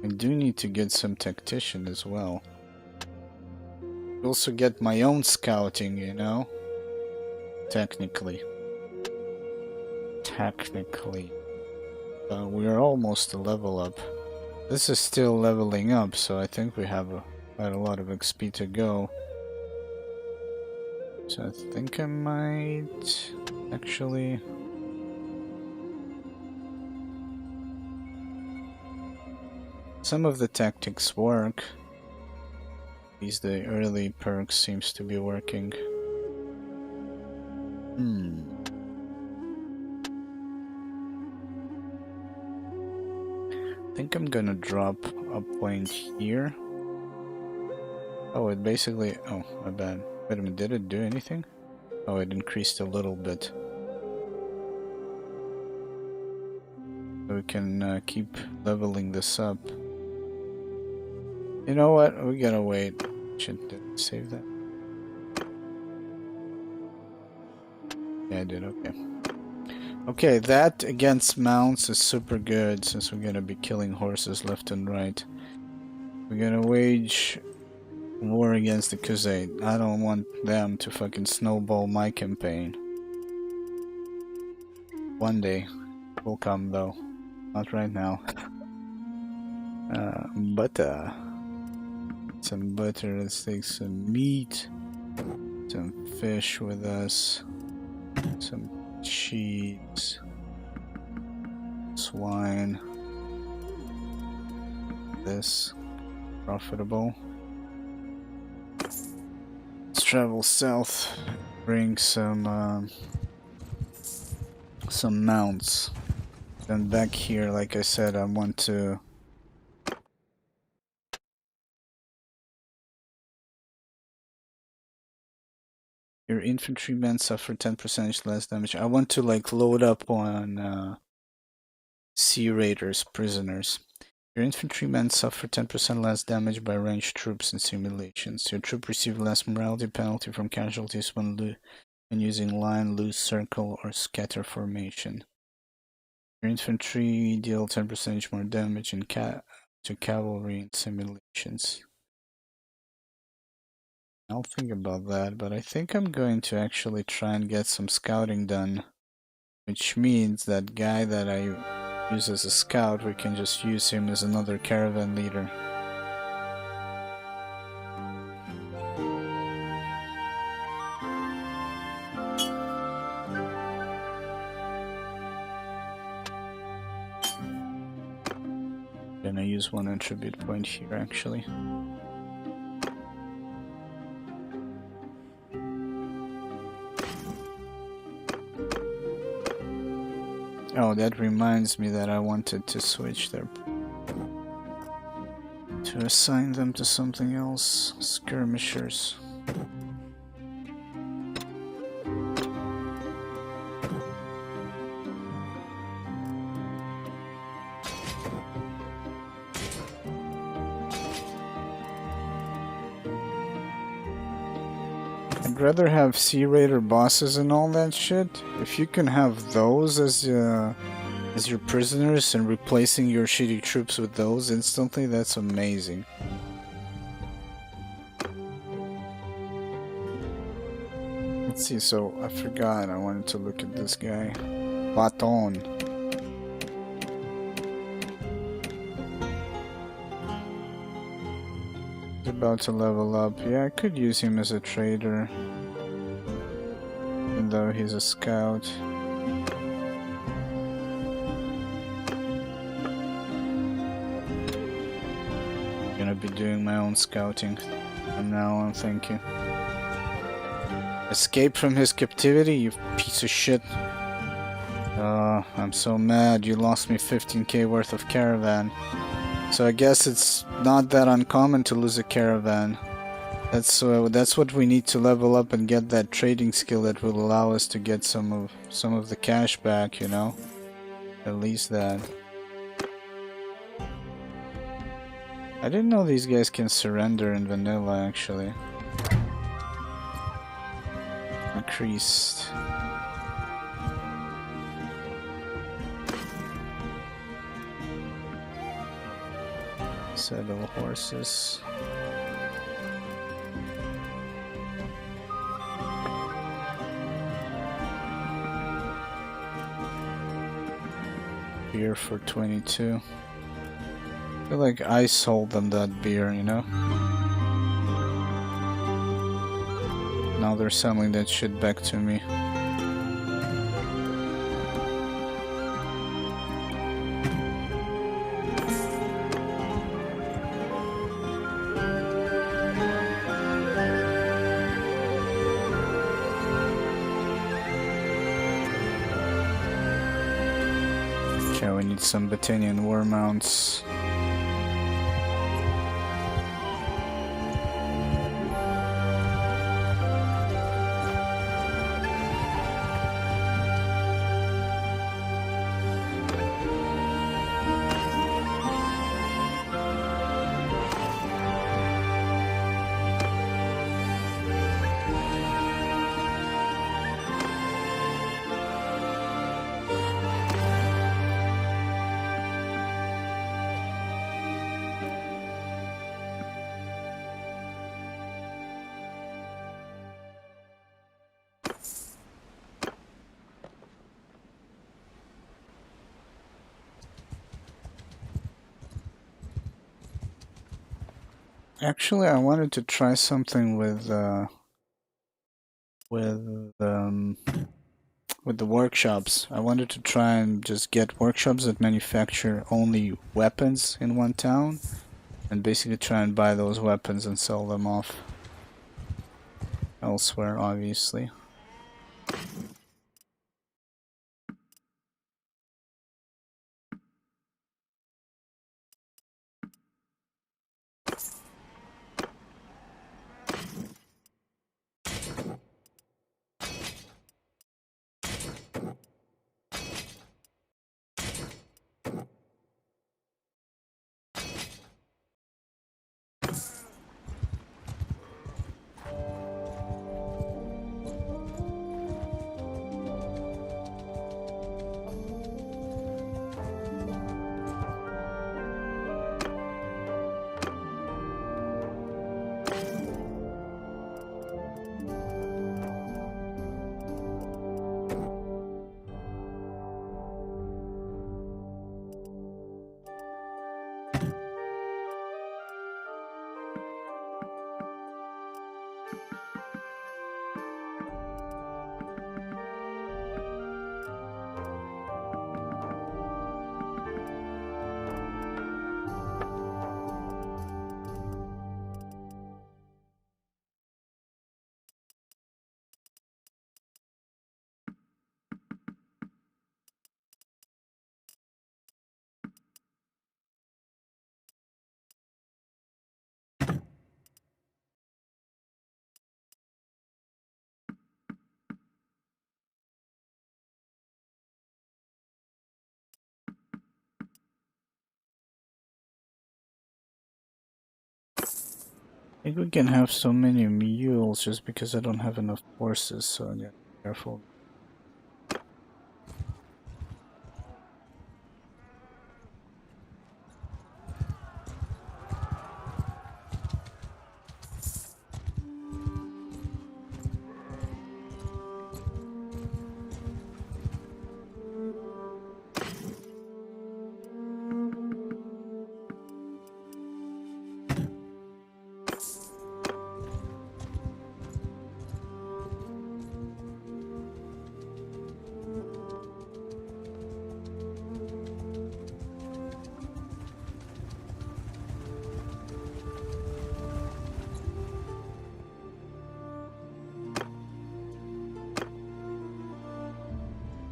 I do need to get some tactician as well. Also get my own scouting, you know? Technically. We're almost a level up. This is still leveling up, so I think we have quite a lot of XP to go. So I think I might actually... Some of the tactics work. At least the early perks seems to be working. I think I'm gonna drop a point here. Oh, it basically... Oh, my bad. Wait a minute, did it do anything? Oh, it increased a little bit. So we can keep leveling this up. You know what? We gotta wait. Should save that. Yeah, I did. Okay. Okay, that against mounts is super good since we're gonna be killing horses left and right. We're gonna wage war against the Crusade. I don't want them to fucking snowball my campaign. One day will come though. Not right now. Butter. Some butter, let's take some meat. Some fish with us. Some cheese. Swine. This. Profitable. Let's travel south. Bring some mounts. Then back here, like I said, I want to... Your infantrymen suffer 10% less damage. I want to like load up on Sea Raiders prisoners. Your infantrymen suffer 10% less damage by ranged troops in simulations. Your troop receive less morality penalty from casualties when using line, loose, circle, or scatter formation. Your infantry deal 10% more damage to cavalry in simulations. I'll think about that, but I think I'm going to actually try and get some scouting done. Which means that guy that I use as a scout, we can just use him as another caravan leader. Gonna use one attribute point here actually. Oh, that reminds me that I wanted to switch their... to assign them to something else. Skirmishers. I'd rather have Sea Raider bosses and all that shit. If you can have those as your prisoners and replacing your shitty troops with those instantly, that's amazing. Let's see, so I forgot I wanted to look at this guy. Baton. He's about to level up. Yeah, I could use him as a trader. Even though he's a scout. I'm gonna be doing my own scouting from now on, thank you. Escape from his captivity, you piece of shit. I'm so mad, you lost me 15k worth of caravan. So I guess it's not that uncommon to lose a caravan. That's what we need to level up and get that trading skill that will allow us to get some of the cash back, you know? At least that. I didn't know these guys can surrender in vanilla, actually. Increased. Saddle horses. Beer for 22. I feel like I sold them that beer, you know? Now they're selling that shit back to me. Okay, we need some Battanian war mounts. Actually, I wanted to try something with the workshops. I wanted to try and just get workshops that manufacture only weapons in one town, and basically try and buy those weapons and sell them off elsewhere, obviously. think we can have so many mules just because I don't have enough horses, so I gotta be careful.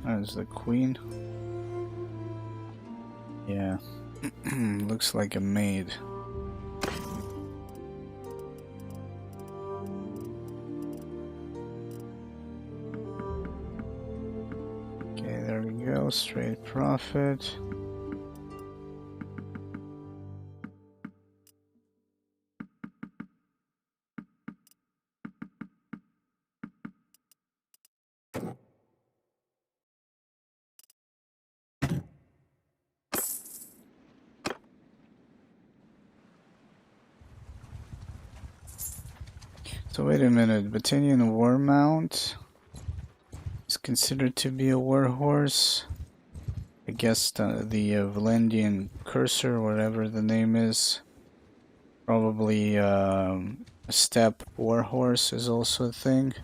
There's the queen. Yeah. Looks like a maid. Okay, there we go. Straight profit. So wait a minute, Battanian War Mount is considered to be a war horse. I guess the Valendian Cursor, whatever the name is, probably a steppe war horse is also a thing.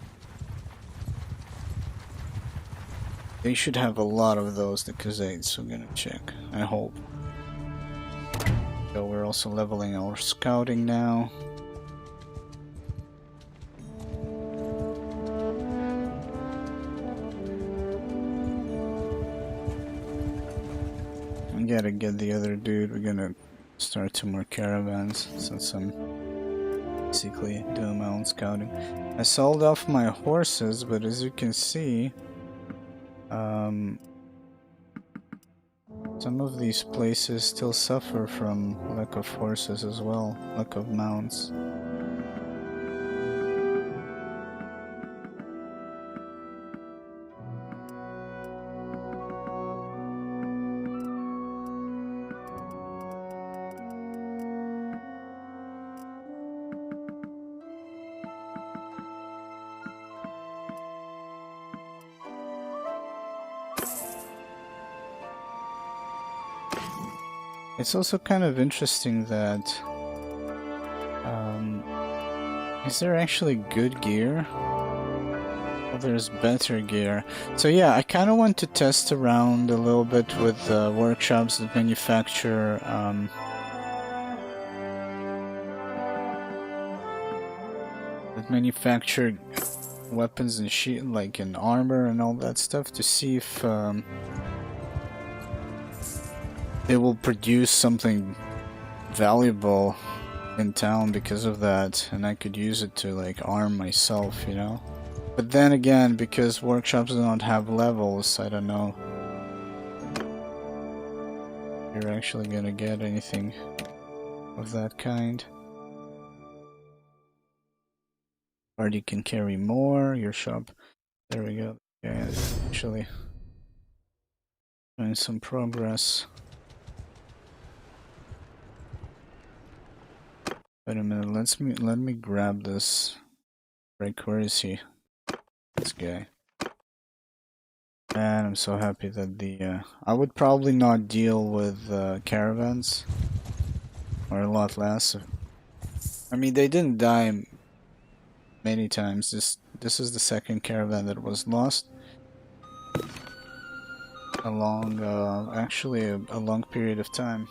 They should have a lot of those, the Khazaids, so I'm gonna check, I hope. So we're also leveling our scouting now. We gotta get the other dude. We're gonna start some more caravans since I'm basically doing my own scouting. I sold off my horses, but as you can see, some of these places still suffer from lack of horses as well, lack of mounts. It's also kind of interesting that is there actually good gear? Well, there's better gear. So yeah, I kind of want to test around a little bit with workshops that manufacture weapons and sheet like in armor and all that stuff to see if it will produce something valuable in town because of that, and I could use it to like arm myself, you know. But then again, because workshops don't have levels, I don't know if you're actually gonna get anything of that kind. Party can carry more, your shop. There we go. Yeah, actually showing some progress. Wait a minute, let me grab this break. Where is he? This guy. And I'm so happy that the I would probably not deal with caravans, or a lot less. I mean, they didn't die many times. This is the second caravan that was lost along actually a long period of time.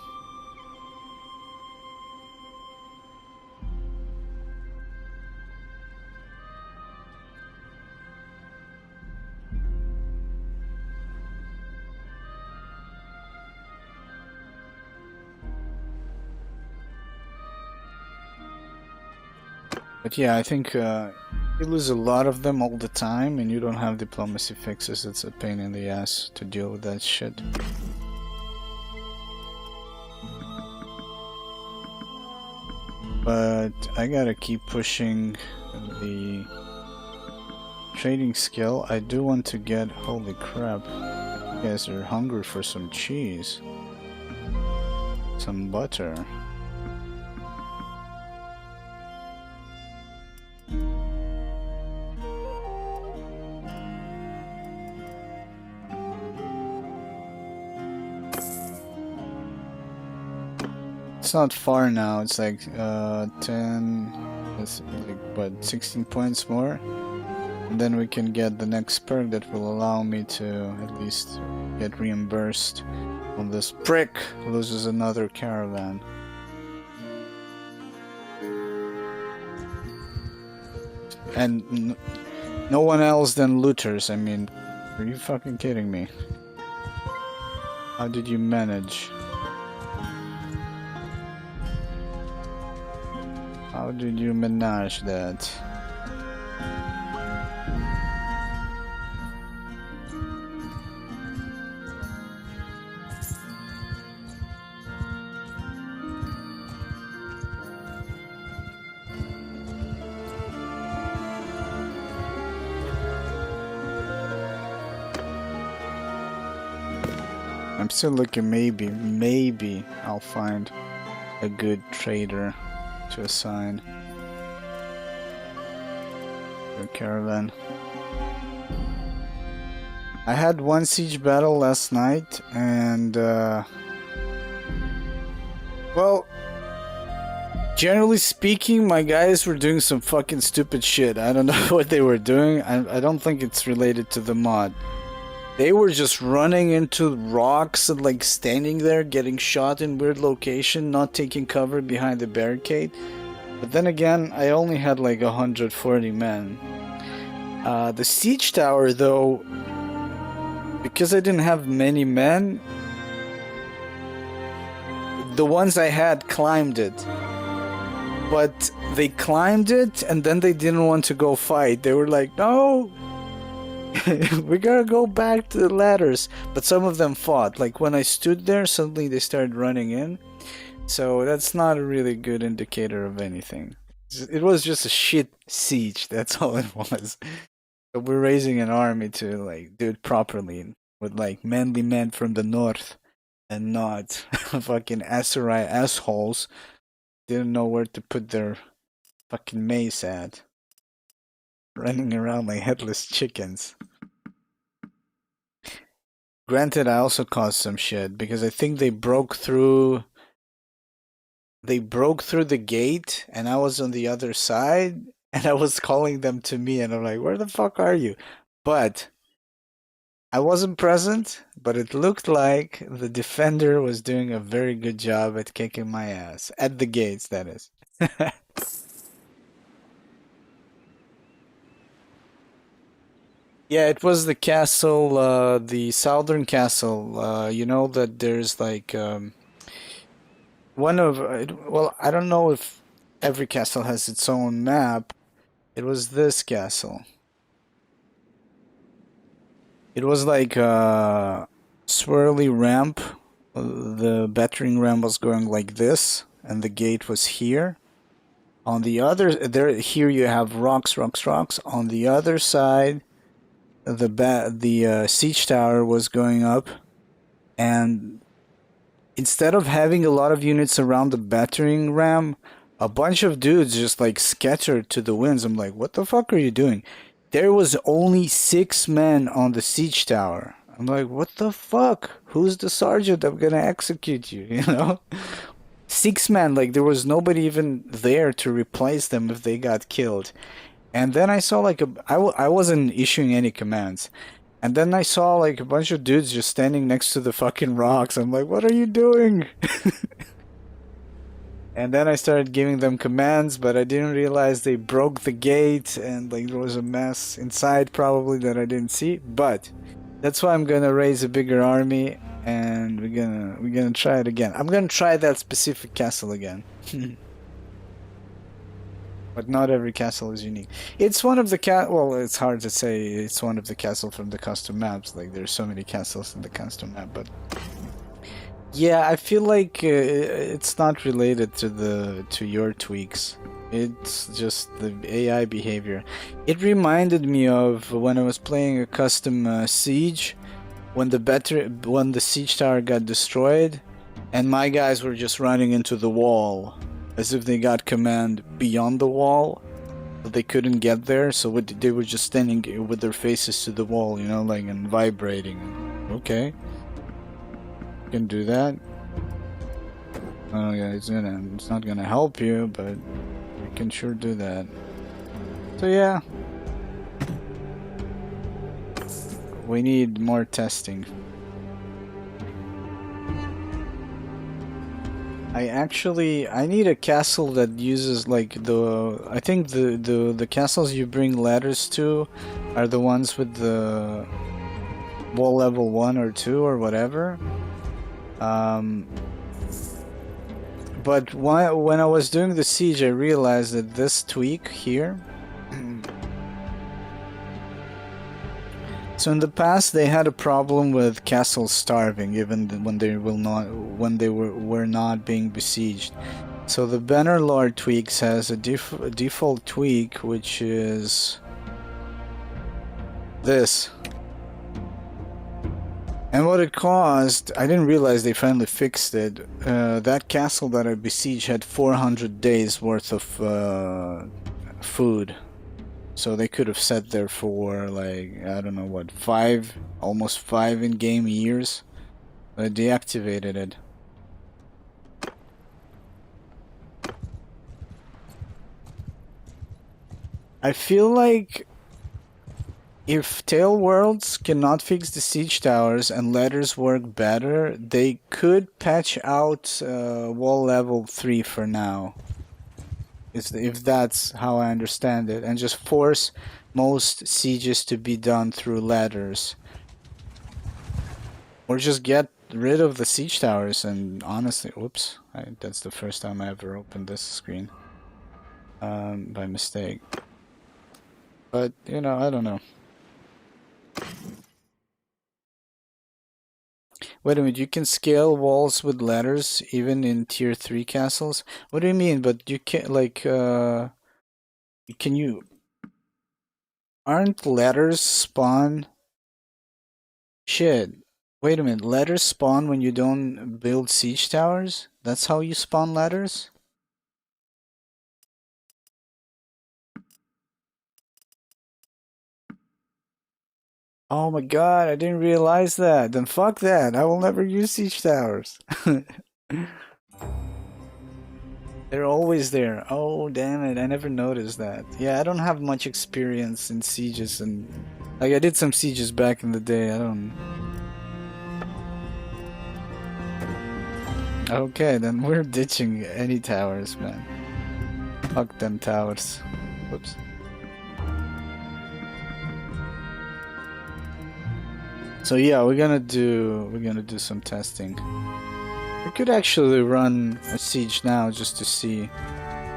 But yeah, I think you lose a lot of them all the time and you don't have diplomacy fixes. It's a pain in the ass to deal with that shit. But I gotta keep pushing the trading skill. I do want to get... Holy crap. You guys are hungry for some cheese. Some butter. It's not far now, it's like 10, it's like what, 16 points more? And then we can get the next perk that will allow me to at least get reimbursed when this prick loses another caravan. And no one else than looters, I mean, are you fucking kidding me? How did you manage? How did you manage that? I'm still looking, maybe I'll find a good trader to assign your caravan. I had one siege battle last night and well, generally speaking, my guys were doing some fucking stupid shit. I don't know what they were doing. I don't think it's related to the mod. They were just running into rocks and like standing there getting shot in weird location, not taking cover behind the barricade. But then again, I only had like 140 men. The siege tower though, because I didn't have many men, the ones I had climbed it. But they climbed it and then they didn't want to go fight. They were like, no! We gotta go back to the ladders. But some of them fought. Like when I stood there, suddenly they started running in. So that's not a really good indicator of anything. It was just a shit siege, that's all it was. So we're raising an army to like do it properly with like manly men from the north and not fucking Aserai assholes didn't know where to put their fucking mace at. Running around like headless chickens. Granted, I also caused some shit because I think they broke through the gate and I was on the other side and I was calling them to me and I'm like, where the fuck are you? But I wasn't present, but it looked like the defender was doing a very good job at kicking my ass. At the gates, that is. Yeah, it was the castle, the southern castle. You know that there's like one of well, I don't know if every castle has its own map. It was this castle. It was like a swirly ramp. The battering ram was going like this, and the gate was here. On the other here you have rocks. On the other side, the siege tower was going up, and instead of having a lot of units around the battering ram, a bunch of dudes just like scattered to the winds. I'm like, what the fuck are you doing? There was only 6 men on the siege tower. I'm like, what the fuck? Who's the sergeant? I'm gonna execute you, you know? 6 men, like there was nobody even there to replace them if they got killed. And then I saw like I wasn't issuing any commands. And then I saw like a bunch of dudes just standing next to the fucking rocks. I'm like, what are you doing? And then I started giving them commands, but I didn't realize they broke the gate and like there was a mess inside probably that I didn't see. But that's why I'm gonna raise a bigger army and we're gonna try it again. I'm gonna try that specific castle again. But not every castle is unique. It's one of the well, it's hard to say it's one of the castle from the custom maps. Like there's so many castles in the custom map, but Yeah, I feel like it's not related to your tweaks. It's just the AI behavior. It reminded me of when I was playing a custom siege, when the siege tower got destroyed, and my guys were just running into the wall, as if they got command beyond the wall, but they couldn't get there, so they were just standing with their faces to the wall, you know, like, and vibrating. Okay, can do that. Oh yeah, it's not gonna help you, but we can sure do that. So yeah, we need more testing. I need a castle that uses like I think the castles you bring ladders to are the ones with the wall level 1 or 2 or whatever. But when I was doing the siege, I realized that this tweak here. So in the past, they had a problem with castles starving, even when they were not being besieged. So the Bannerlord tweaks has a default tweak, which is this. And what it caused, I didn't realize they finally fixed it. That castle that I besieged had 400 days worth of food. So they could have sat there for like, I don't know what, almost 5 in-game years. I deactivated it. I feel like if Tail Worlds cannot fix the siege towers and ladders work better, they could patch out wall level 3 for now. If that's how I understand it, and just force most sieges to be done through ladders. Or just get rid of the siege towers and honestly, whoops, that's the first time I ever opened this screen by mistake. But, you know, I don't know. Wait a minute, you can scale walls with ladders even in tier 3 castles? What do you mean? But you can't, like, can you... Aren't ladders spawn... Shit. Wait a minute, ladders spawn when you don't build siege towers? That's how you spawn ladders? Oh my god, I didn't realize that. Then fuck that. I will never use siege towers. They're always there. Oh, damn it. I never noticed that. Yeah, I don't have much experience in sieges and... Like, I did some sieges back in the day. I don't... Okay, then we're ditching any towers, man. Fuck them towers. Whoops. So yeah, we're gonna do some testing. We could actually run a siege now just to see,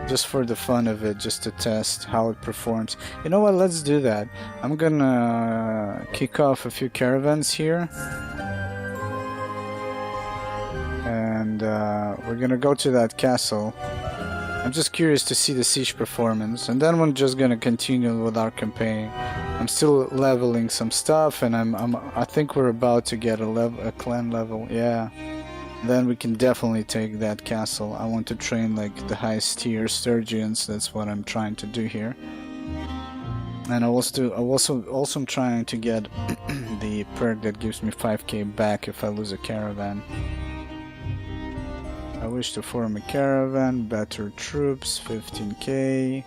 just for the fun of it, just to test how it performs. You know what? Let's do that. I'm gonna kick off a few caravans here, and we're gonna go to that castle. I'm just curious to see the siege performance, and then we're just gonna continue with our campaign. I'm still leveling some stuff, and I think we're about to get a clan level. Yeah, then we can definitely take that castle. I want to train like the highest tier Sturgians. That's what I'm trying to do here. And I also am trying to get the perk that gives me 5k back if I lose a caravan. I wish to form a caravan, better troops, 15k.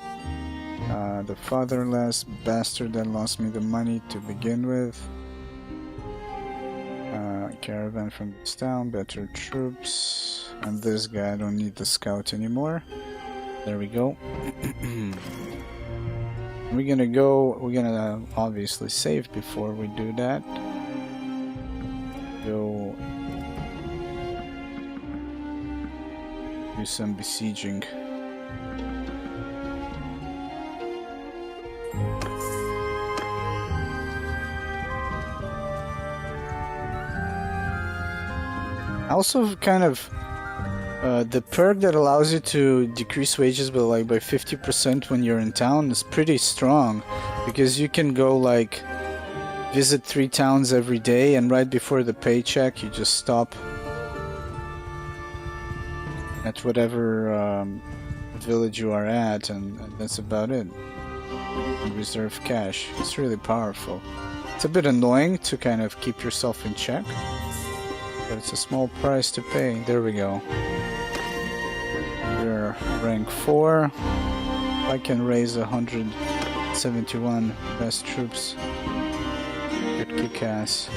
The fatherless bastard that lost me the money to begin with. Caravan from this town, better troops. And this guy, I don't need the scout anymore. There we go. We're gonna obviously save before we do that. Go do some besieging. Also, kind of the perk that allows you to decrease wages by like by 50% when you're in town is pretty strong, because you can go like visit 3 towns every day, and right before the paycheck you just stop at whatever village you are at, and that's about it. And reserve cash. It's really powerful. It's a bit annoying to kind of keep yourself in check, but it's a small price to pay. There we go. We're rank 4. I can raise 171 best troops. Good kick ass.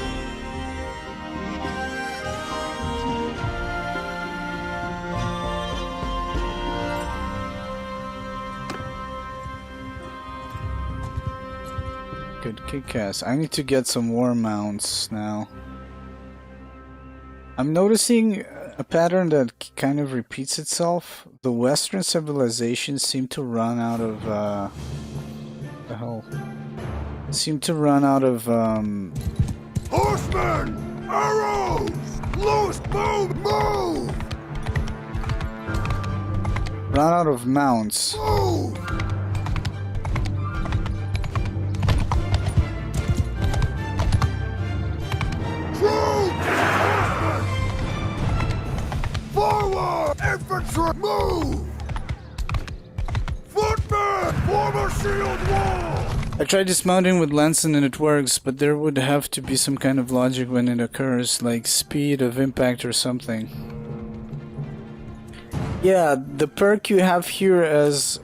Good kick ass. I need to get some war mounts now. I'm noticing a pattern that kind of repeats itself. The Western civilizations seem to run out of the hell? Seem to run out of Horsemen! Arrows! Loose! Move! run out of mounts. Move! Troops! Forward! Infantry! Move! Footmen! Form a shield wall! I tried dismounting with Lanson and it works, but there would have to be some kind of logic when it occurs, like speed of impact or something. Yeah, the perk you have here as...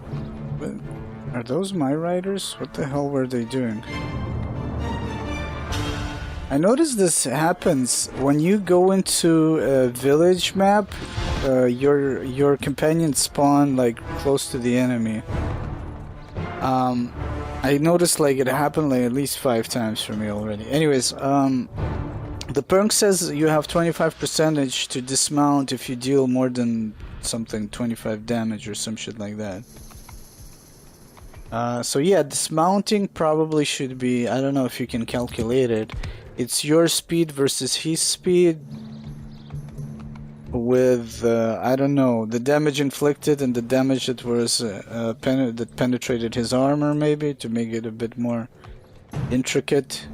Are those my riders? What the hell were they doing? I noticed this happens when you go into a village map. Your companions spawn like close to the enemy. I noticed like it happened like at least 5 times for me already. Anyways, the perk says you have 25% to dismount if you deal more than something 25 damage or some shit like that. So yeah, dismounting probably should be, I don't know if you can calculate it. It's your speed versus his speed with, I don't know, the damage inflicted and the damage that was that penetrated his armor, maybe, to make it a bit more intricate,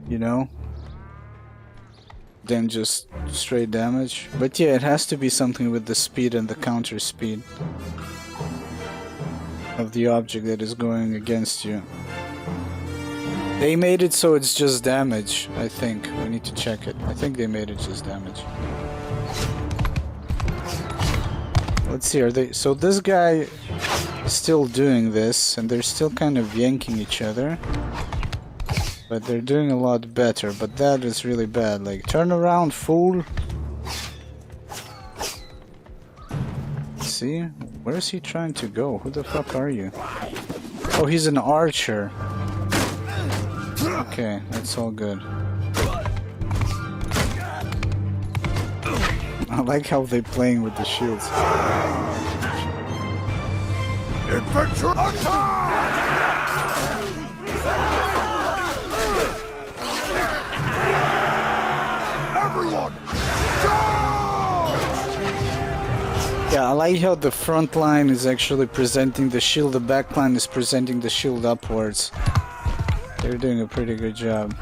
you know, than just straight damage. But yeah, it has to be something with the speed and the counter speed of the object that is going against you. They made it so it's just damage, I think. We need to check it. I think they made it just damage. Let's see, are they... So this guy is still doing this, and they're still kind of yanking each other. But they're doing a lot better, but that is really bad. Like, turn around, fool! See? Where is he trying to go? Who the fuck are you? Oh, he's an archer. Okay, that's all good. I like how they're playing with the shields. Infantry attack! Everyone, charge! Yeah, I like how the front line is actually presenting the shield, the back line is presenting the shield upwards. They're doing a pretty good job.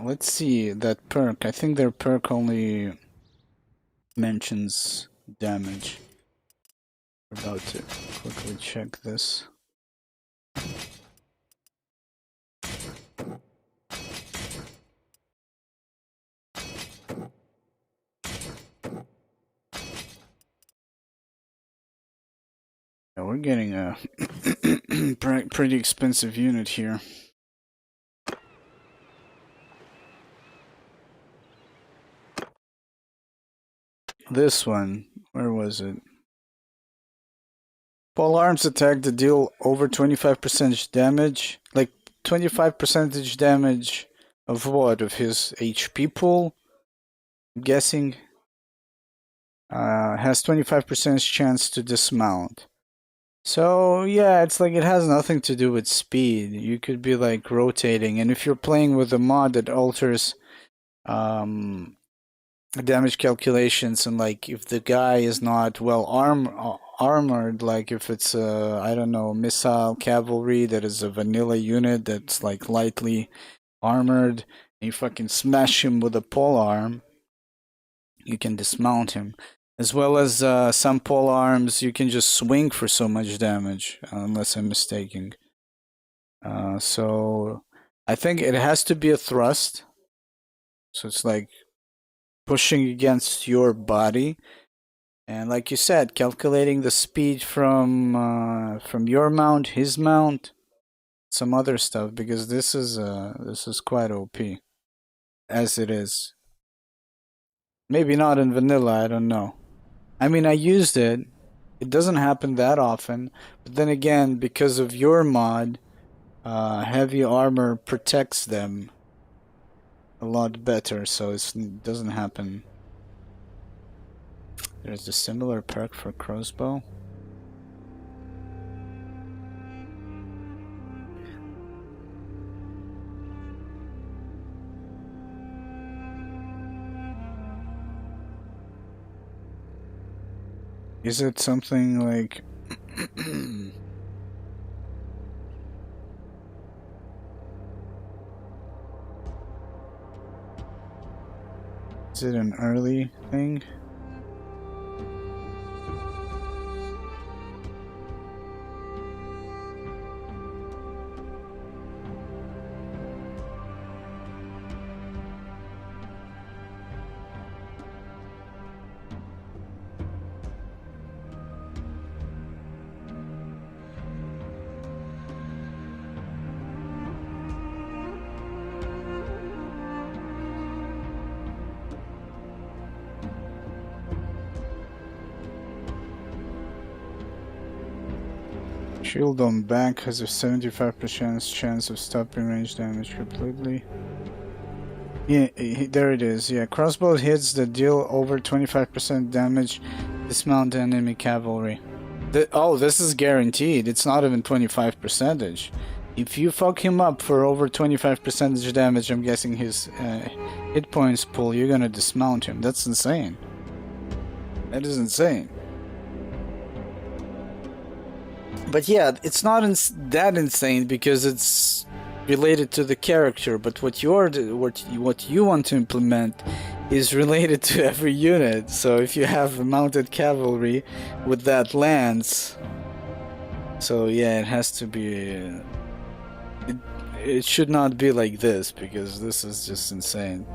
Let's see that perk. I think their perk only mentions damage. We're about to quickly check this. Yeah, we're getting a pretty expensive unit here. This one, where was it? Pole arms attack that deal over 25% damage. Like 25% damage of what? Of his HP pool? I'm guessing. Has 25% chance to dismount. So yeah, it's like it has nothing to do with speed. You could be like rotating, and if you're playing with a mod that alters um damage calculations, and like if the guy is not well armored, like if it's I don't know, missile cavalry that is a vanilla unit that's like lightly armored, and you fucking smash him with a pole arm, you can dismount him. As well as some pole arms, you can just swing for so much damage, unless I'm mistaken. So I think it has to be a thrust. So it's like pushing against your body, and like you said, calculating the speed from your mount, his mount, some other stuff, because this is quite OP as it is. Maybe not in vanilla, I don't know. I mean, I used it. It doesn't happen that often, but then again, because of your mod, heavy armor protects them a lot better, so it doesn't happen. There's a similar perk for crossbow. Is it something like is it an early thing? Shield on back has a 75% chance of stopping range damage completely. Yeah, there it is. Yeah, crossbow hits that deal over 25% damage dismount enemy cavalry. Oh, this is guaranteed. It's not even 25%. If you fuck him up for over 25% damage, I'm guessing his hit points pull, you're gonna dismount him. That's insane. That is insane. But yeah, it's not that insane because it's related to the character. But what you want to implement is related to every unit. So if you have mounted cavalry with that lance, so yeah, it has to be. It should not be like this because this is just insane.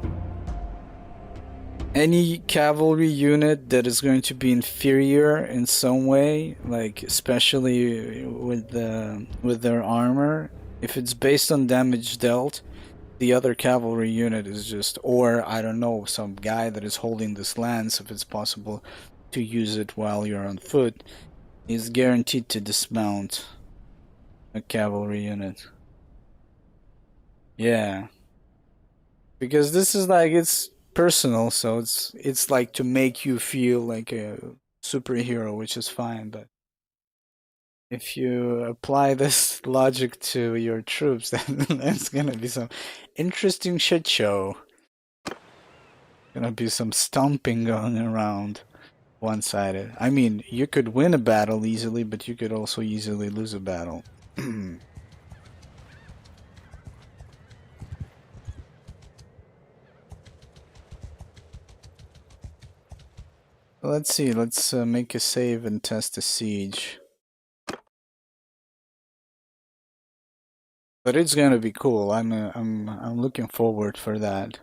Any cavalry unit that is going to be inferior in some way, like especially with their armor, if it's based on damage dealt, the other cavalry unit is just, or I don't know, some guy that is holding this lance, if it's possible to use it while you're on foot, is guaranteed to dismount a cavalry unit. Yeah, because this is like, it's personal, so it's like to make you feel like a superhero, which is fine, but if you apply this logic to your troops, then there's gonna be some interesting shit show. Gonna be some stomping going around one-sided. I mean, you could win a battle easily, but you could also easily lose a battle. Let's see, let's make a save and test a siege. But it's gonna be cool. I'm looking forward for that.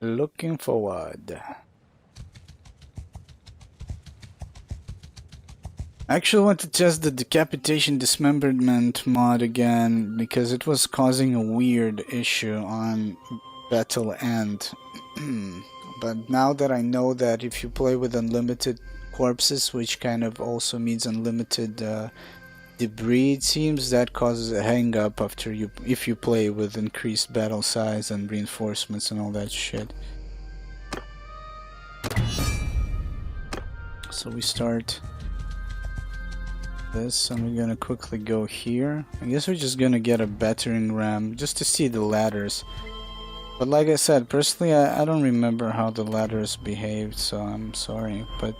Looking forward. I actually want to test the decapitation dismemberment mod again because it was causing a weird issue on Battle End. But now that I know that if you play with unlimited corpses, which kind of also means unlimited debris, it seems that causes a hang up after if you play with increased battle size and reinforcements and all that shit. So we start this, and we're gonna quickly go here. I guess we're just gonna get a battering ram just to see the ladders. But like I said, personally, I don't remember how the ladders behaved, so I'm sorry, but...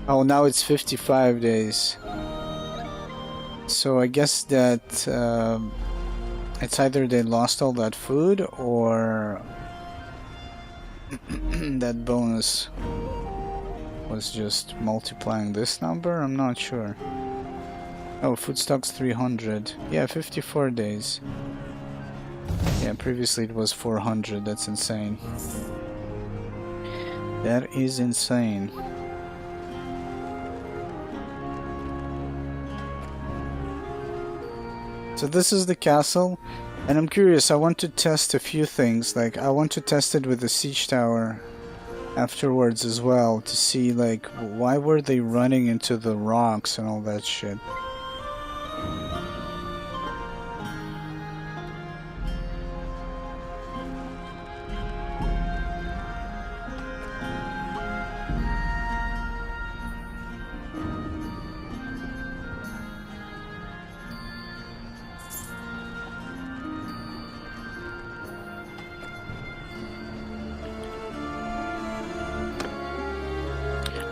Oh, now it's 55 days. So I guess that it's either they lost all that food or that bonus was just multiplying this number. I'm not sure. Oh, food stock's 300. Yeah, 54 days. Yeah, previously it was 400. That's insane. That is insane. So this is the castle, and I'm curious, I want to test a few things. Like, I want to test it with the siege tower afterwards as well, to see, like, why were they running into the rocks and all that shit.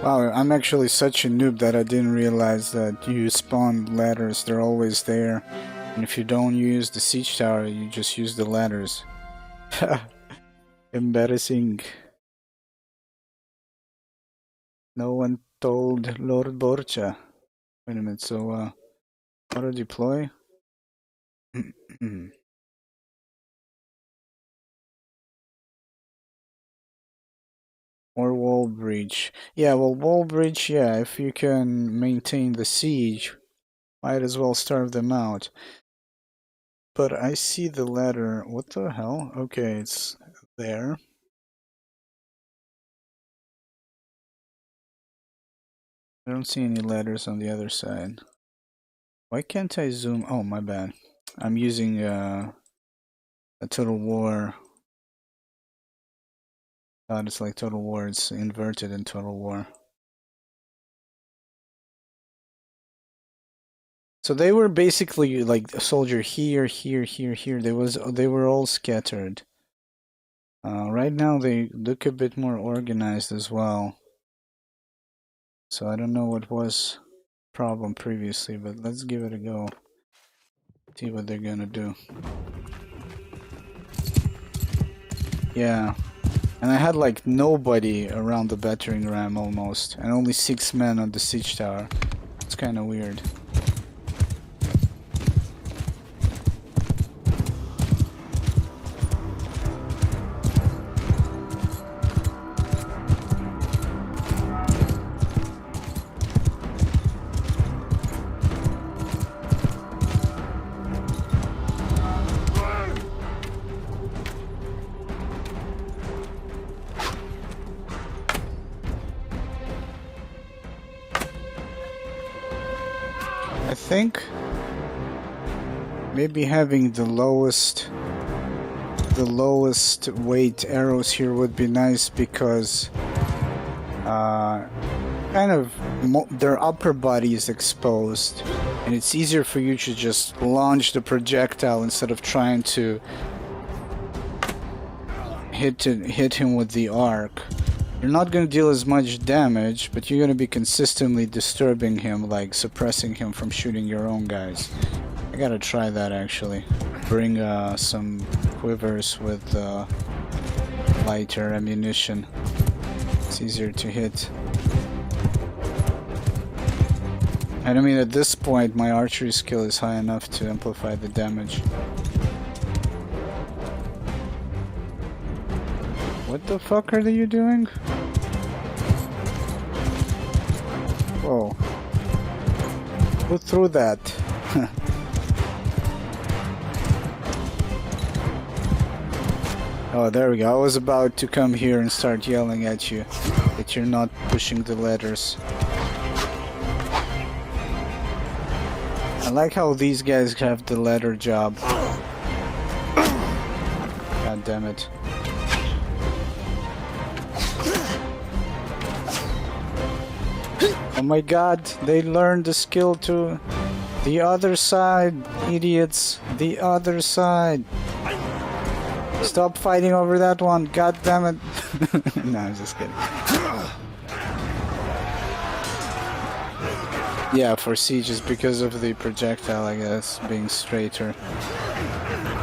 Wow, I'm actually such a noob that I didn't realize that you spawn ladders, they're always there. And if you don't use the siege tower, you just use the ladders. Embarrassing. No one told Lord Borcha. Wait a minute, so auto deploy? Or wall breach. Yeah, well, wall breach, yeah, if you can maintain the siege, might as well starve them out. But I see the ladder. What the hell? Okay, it's there. I don't see any ladders on the other side. Why can't I zoom? Oh, my bad. I'm using a Total War. God, it's like Total War. It's inverted in Total War. So they were basically like a soldier here, here, here, here. They were all scattered. Right now they look a bit more organized as well. So I don't know what was problem previously, but let's give it a go. See what they're gonna do. Yeah. And I had like nobody around the battering ram almost, and only 6 men on the siege tower. It's kind of weird. I think maybe having the lowest weight arrows here would be nice, because kind of their upper body is exposed, and it's easier for you to just launch the projectile instead of trying to hit him with the arc. You're not going to deal as much damage, but you're going to be consistently disturbing him, like suppressing him from shooting your own guys. I gotta try that actually. Bring some quivers with lighter ammunition. It's easier to hit. And I mean, at this point, my archery skill is high enough to amplify the damage. What the fuck are you doing? Whoa. Who threw that? Oh, there we go. I was about to come here and start yelling at you that you're not pushing the ladders. I like how these guys have the ladder job. God damn it. Oh my god, they learned the skill to the other side, idiots. The other side. Stop fighting over that one, god damn it. No, I'm just kidding. Yeah, for sieges because of the projectile, I guess, being straighter.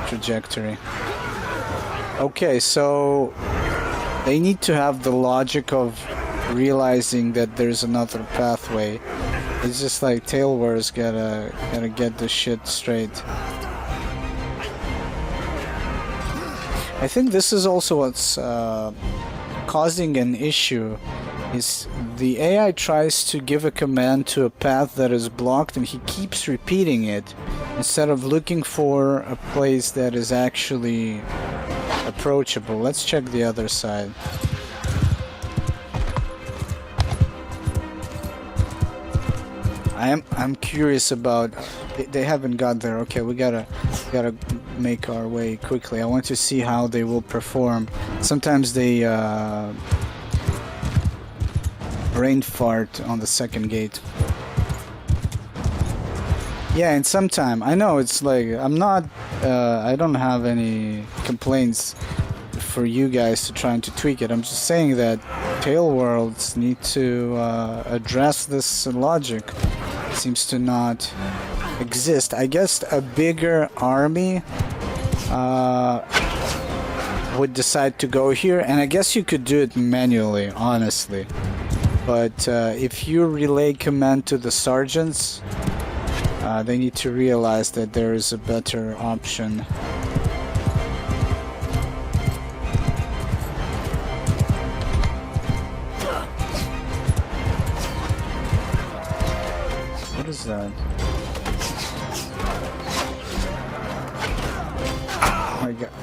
Trajectory. Okay, so they need to have the logic of realizing that there's another pathway. It's just like Tail Wars gotta get the shit straight. I think this is also what's causing an issue. Is the AI tries to give a command to a path that is blocked and he keeps repeating it instead of looking for a place that is actually approachable. Let's check the other side. I'm curious about they haven't got there. Okay, we gotta make our way quickly. I want to see how they will perform. Sometimes they brain fart on the second gate. Yeah, in some time. I know it's like I'm not. I don't have any complaints for you guys to trying to tweak it. I'm just saying that Tail Worlds need to address this logic. It seems to not exist. I guess a bigger army would decide to go here, and I guess you could do it manually, honestly. But if you relay command to the sergeants, they need to realize that there is a better option. What is that?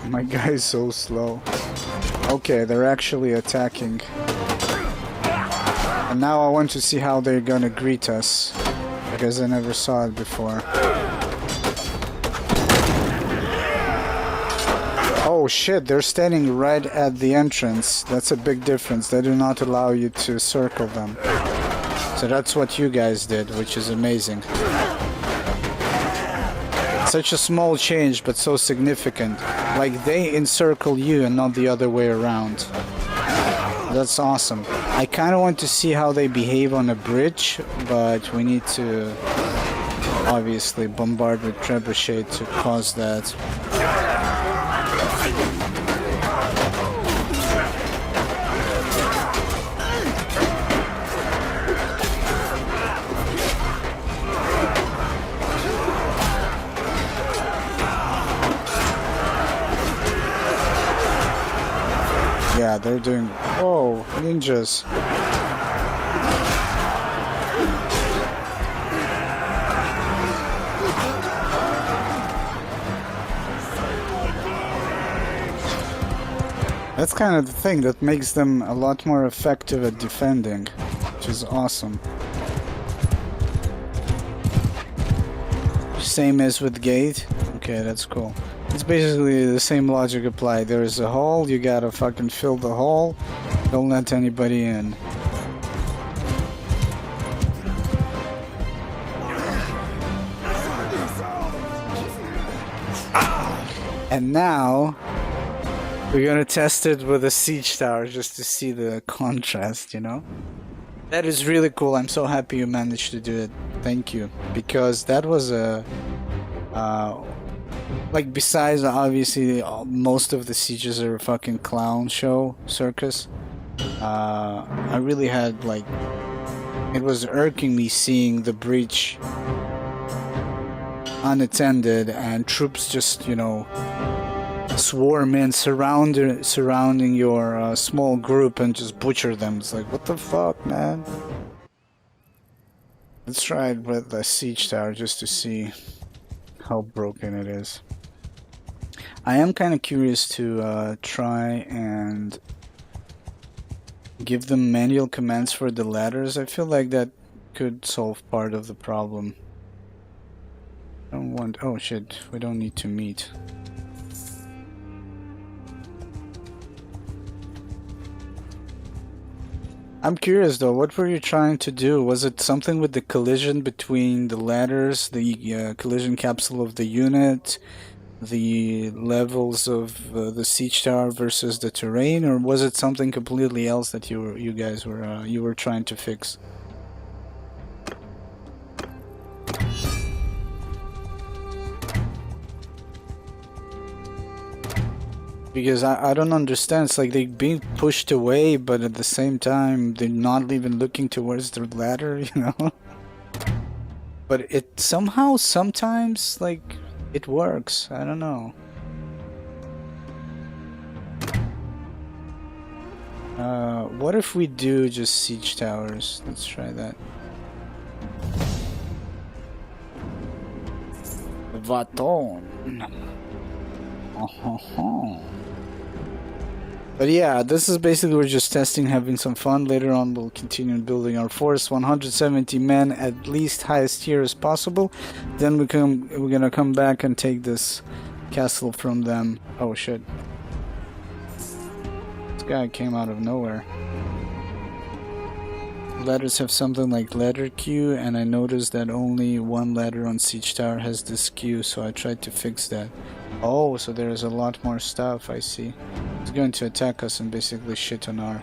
My guy is so slow. Okay, they're actually attacking. And now I want to see how they're gonna greet us, because I never saw it before. Oh shit, they're standing right at the entrance. That's a big difference. They do not allow you to circle them. So that's what you guys did, which is amazing. Such a small change, but so significant. Like, they encircle you and not the other way around. That's awesome. I kind of want to see how they behave on a bridge, but we need to obviously bombard with trebuchet to cause that. Yeah, they're doing... Oh, ninjas. That's kind of the thing that makes them a lot more effective at defending, which is awesome. Same as with gate. Okay, that's cool. It's basically the same logic applied. There is a hole, you gotta fucking fill the hole. Don't let anybody in. And now we're gonna test it with a siege tower just to see the contrast, you know? That is really cool. I'm so happy you managed to do it. Thank you. Because that was a... like, besides, obviously, most of the sieges are a fucking clown show, circus. I really had, like... It was irking me seeing the breach unattended and troops just, you know, swarm in, surrounding your small group and just butcher them. It's like, what the fuck, man? Let's try it with the siege tower just to see how broken it is. I am kind of curious to try and give them manual commands for the ladders. I feel like that could solve part of the problem. I don't want... Oh shit, we don't need to meet. I'm curious though, what were you trying to do? Was it something with the collision between the ladders, the collision capsule of the unit, the levels of the siege tower versus the terrain, or was it something completely else that you guys were you were trying to fix? Because I don't understand. It's like they're being pushed away, but at the same time, they're not even looking towards the ladder, you know? But it somehow, sometimes, like, it works. I don't know. What if we do just siege towers? Let's try that. Vaton. But yeah, this is basically we're just testing, having some fun. Later on we'll continue building our force, 170 men at least highest tier as possible. Then we're gonna come back and take this castle from them. Oh shit. This guy came out of nowhere. Ladders have something like ladder queue, and I noticed that only one ladder on siege tower has this queue, so I tried to fix that. Oh, so there's a lot more stuff, I see. He's going to attack us and basically shit on our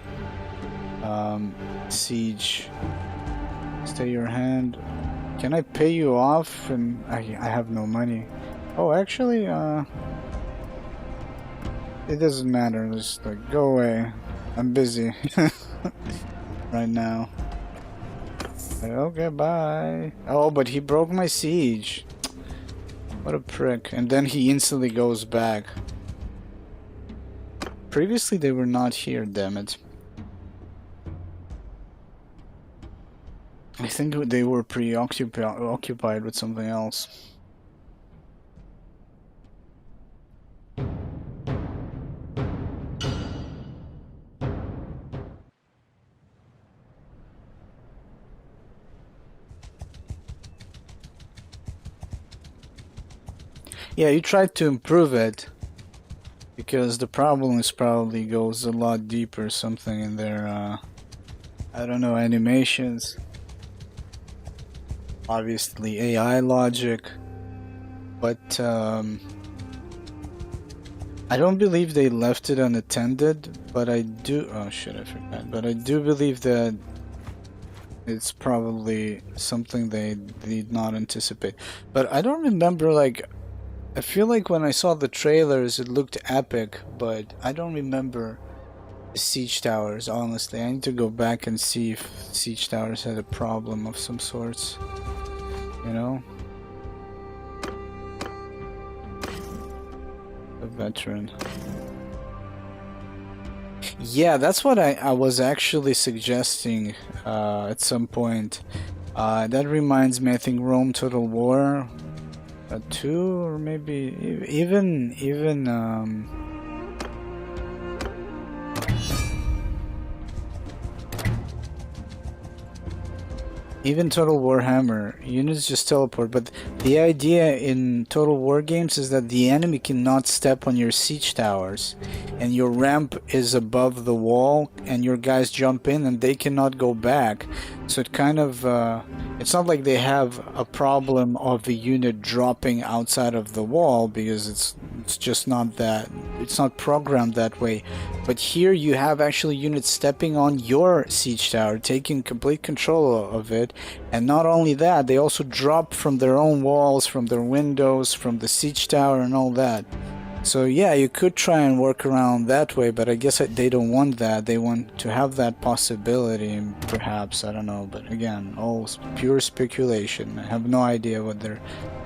siege. Stay your hand. Can I pay you off? And I have no money. Oh, actually, it doesn't matter. Just like, go away. I'm busy right now. Okay, bye. Oh, but he broke my siege. What a prick. And then he instantly goes back. Previously they were not here, damn it. I think they were preoccupied with something else. Yeah, you tried to improve it because the problem is probably goes a lot deeper, something in their I don't know, animations. Obviously AI logic, but I don't believe they left it unattended, but I do, oh shit, I forgot, but I do believe that it's probably something they did not anticipate. But I don't remember, like, I feel like when I saw the trailers it looked epic, but I don't remember the siege towers, honestly. I need to go back and see if siege towers had a problem of some sorts, you know? A veteran. Yeah, that's what I was actually suggesting at some point. That reminds me, I think Rome Total War 2, or maybe even even Total Warhammer, units just teleport, but the idea in Total War games is that the enemy cannot step on your siege towers, and your ramp is above the wall, and your guys jump in and they cannot go back. So it kind of, it's not like they have a problem of the unit dropping outside of the wall, because it's just not that, it's not programmed that way. But here you have actually units stepping on your siege tower, taking complete control of it, and not only that, they also drop from their own walls, from their windows, from the siege tower and all that. So yeah, you could try and work around that way, but I guess they don't want that. They want to have that possibility, perhaps, I don't know. But again, all pure speculation. I have no idea what they're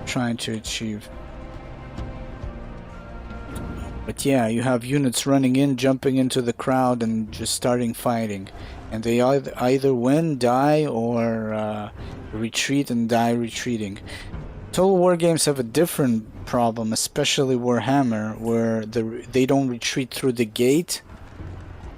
trying to achieve. But yeah, you have units running in, jumping into the crowd and just starting fighting. And they either win, die, or retreat and die retreating. Total War games have a different problem, especially Warhammer, where they don't retreat through the gate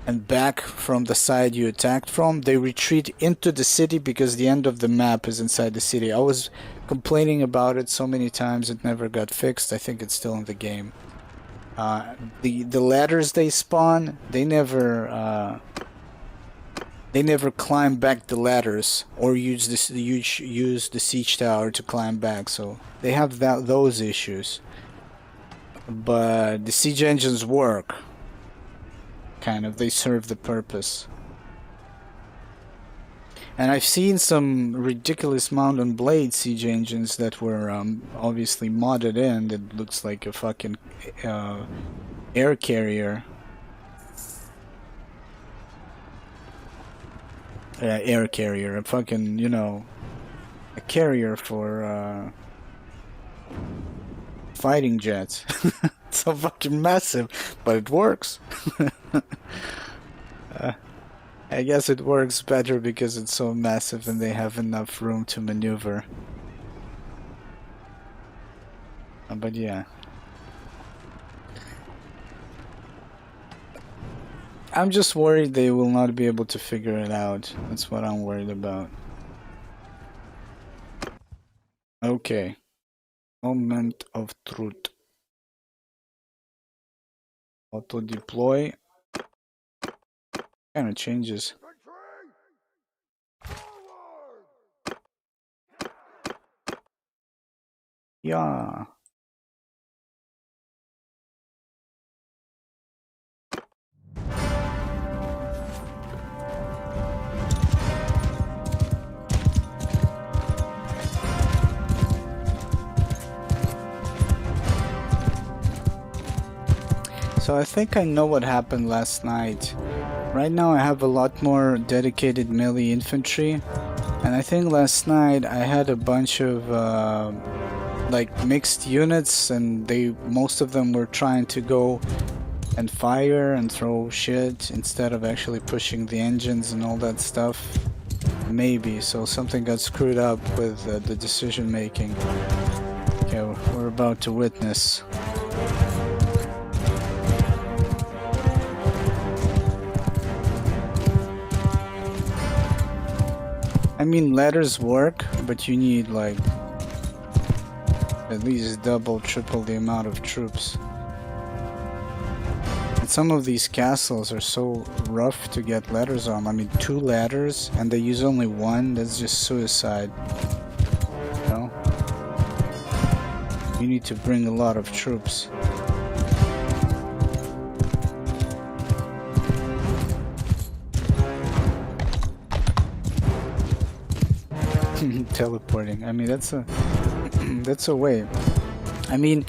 and back from the side you attacked from. They retreat into the city because the end of the map is inside the city. I was complaining about it so many times, it never got fixed. I think it's still in the game. The ladders they spawn, they never they never climb back the ladders or use the siege tower to climb back, so they have those issues. But the siege engines work. Kind of, they serve the purpose. And I've seen some ridiculous Mount and Blade siege engines that were obviously modded in. That looks like a fucking air carrier. Air carrier, a fucking, you know, a carrier for fighting jets. It's so fucking massive, but it works. I guess it works better because it's so massive and they have enough room to maneuver. But yeah. I'm just worried they will not be able to figure it out. That's what I'm worried about. Okay. Moment of truth. Auto deploy. Kind of changes. Yeah. So I think I know what happened last night. Right now I have a lot more dedicated melee infantry, and I think last night I had a bunch of like mixed units, and most of them were trying to go and fire and throw shit instead of actually pushing the engines and all that stuff. Maybe, so something got screwed up with the decision making. Okay, we're about to witness. I mean, ladders work, but you need like at least double, triple the amount of troops. And some of these castles are so rough to get ladders on. I mean, 2 ladders and they use only 1, that's just suicide. You know? You need to bring a lot of troops. Teleporting. I mean, that's a that's a way. I mean,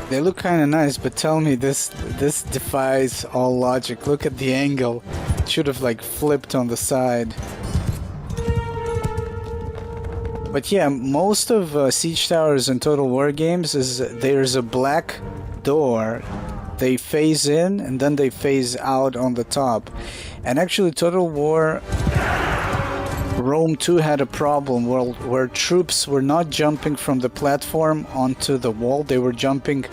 they look kind of nice, but tell me, this defies all logic. Look at the angle. It should have like flipped on the side. But yeah, most of siege towers in Total War games is there's a black door. They phase in and then they phase out on the top. And actually Total War Rome 2 had a problem where troops were not jumping from the platform onto the wall. They were jumping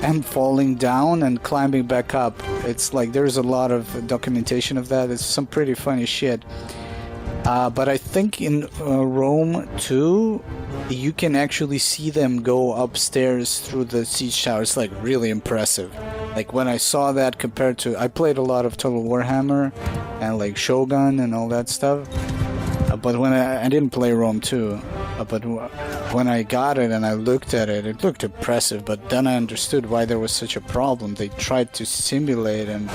and falling down and climbing back up. It's like there's a lot of documentation of that. It's some pretty funny shit. But I think in Rome 2, you can actually see them go upstairs through the siege tower. It's like really impressive. Like when I saw that compared to... I played a lot of Total Warhammer and like Shogun and all that stuff. But when I didn't play Rome 2. But when I got it and I looked at it, it looked impressive. But then I understood why there was such a problem. They tried to simulate and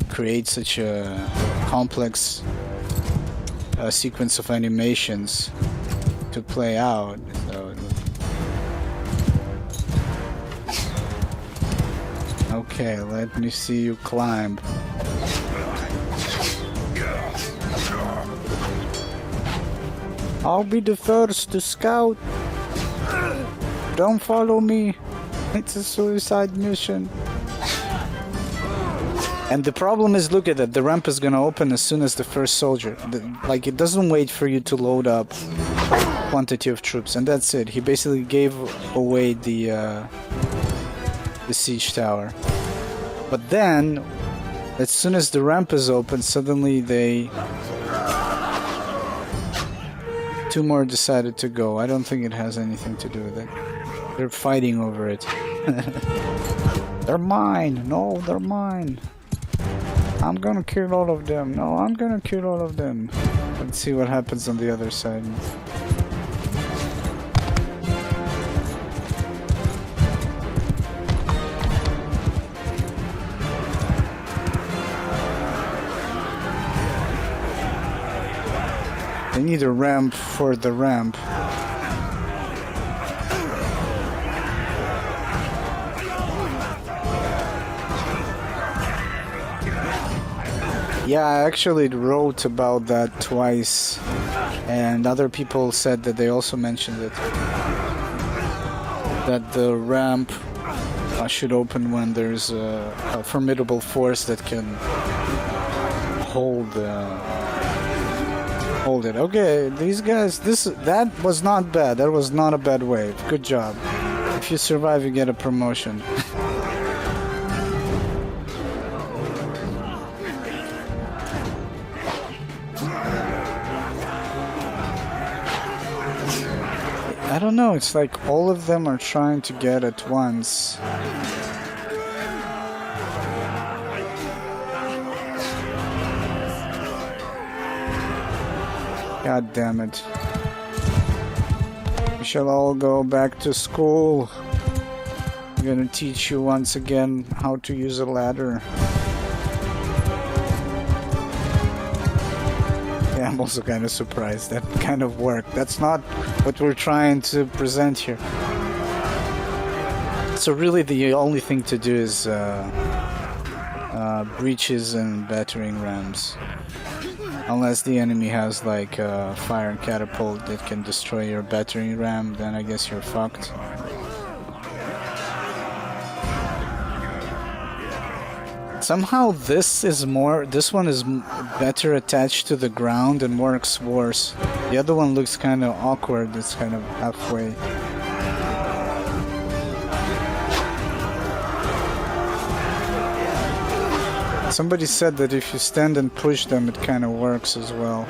create such a complex sequence of animations to play out. So, okay, let me see you climb. I'll be the first to scout. Don't follow me. It's a suicide mission. And the problem is, look at that, the ramp is gonna open as soon as the first soldier. Like, it doesn't wait for you to load up quantity of troops, and that's it. He basically gave away the siege tower. But then, as soon as the ramp is open, suddenly two more decided to go. I don't think it has anything to do with it. They're fighting over it. They're mine! No, they're mine! I'm gonna kill all of them. No, I'm gonna kill all of them. Let's see what happens on the other side. They need a ramp for the ramp. Yeah, I actually wrote about that twice, and other people said that they also mentioned it. That the ramp should open when there's a formidable force that can hold it. Okay, these guys, that was not bad. That was not a bad wave. Good job. If you survive, you get a promotion. I don't know, it's like all of them are trying to get at once. God damn it. We shall all go back to school. I'm gonna teach you once again how to use a ladder. Yeah, I'm also kind of surprised that kind of worked. That's not what we're trying to present here. So really the only thing to do is breaches and battering rams. Unless the enemy has like a fire and catapult that can destroy your battering ram, then I guess you're fucked. Somehow this one is better attached to the ground and works worse. The other one looks kind of awkward, it's kind of halfway. Somebody said that if you stand and push them, it kind of works as well.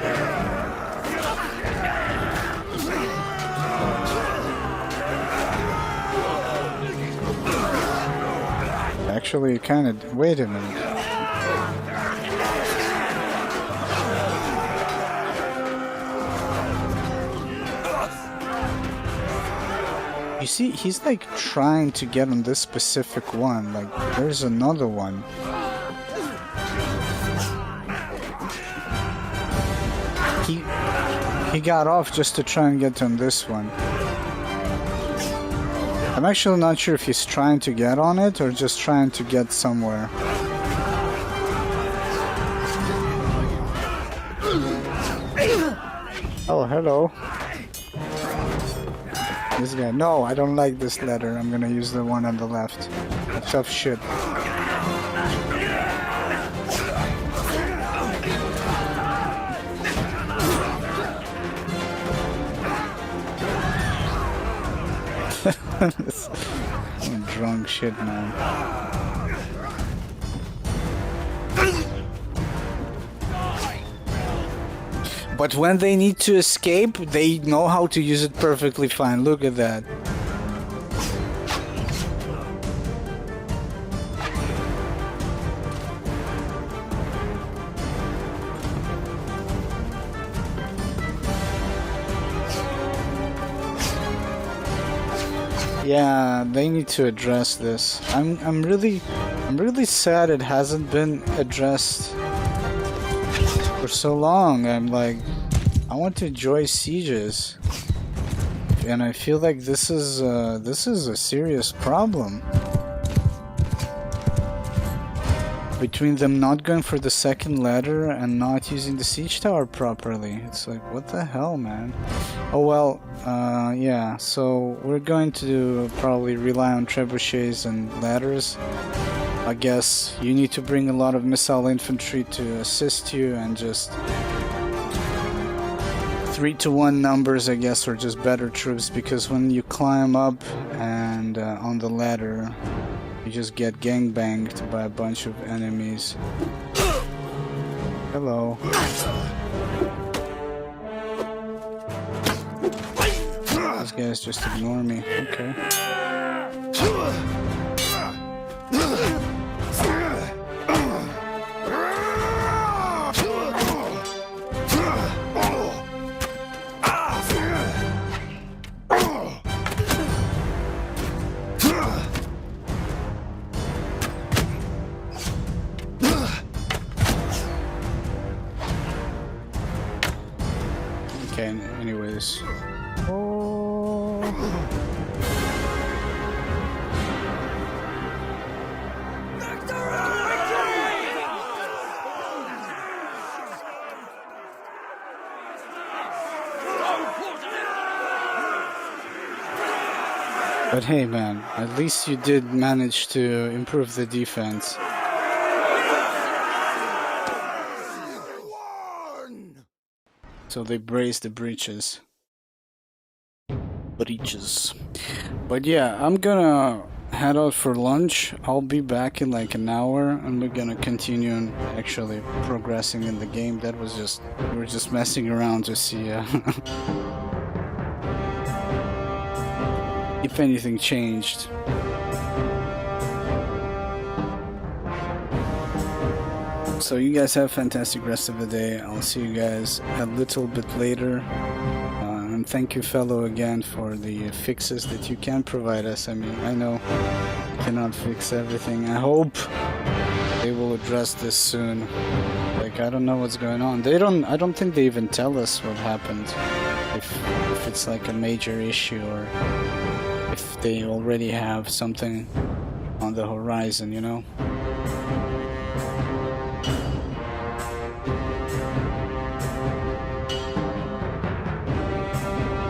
Actually, kind of... Wait a minute. You see, he's like trying to get on this specific one. Like, there's another one. He got off just to try and get on this one. I'm actually not sure if he's trying to get on it or just trying to get somewhere. Oh, hello. This guy. No, I don't like this letter. I'm gonna use the one on the left. Tough shit. Some drunk shit, man. But when they need to escape, they know how to use it perfectly fine. Look at that. Yeah, they need to address this. I'm really sad it hasn't been addressed for so long. I'm like, I want to enjoy sieges, and I feel like this is a serious problem. Between them not going for the second ladder and not using the siege tower properly. It's like, what the hell, man? Oh well, yeah, so we're going to probably rely on trebuchets and ladders. I guess you need to bring a lot of missile infantry to assist you, and just 3-to-1 numbers, I guess, or just better troops, because when you climb up and on the ladder, you just get gangbanged by a bunch of enemies. Hello. These guys just ignore me. Okay. Okay, anyways. Oh. But hey man, at least you did manage to improve the defense. So they brace the breaches. But yeah, I'm gonna head out for lunch. I'll be back in like an hour and we're gonna continue on actually progressing in the game. That was just, we were just messing around to see if anything changed. So you guys have a fantastic rest of the day. I'll see you guys a little bit later. And thank you, fellow, again for the fixes that you can provide us. I mean, I know you cannot fix everything. I hope they will address this soon. Like, I don't know what's going on. I don't think they even tell us what happened. If it's like a major issue or if they already have something on the horizon, you know?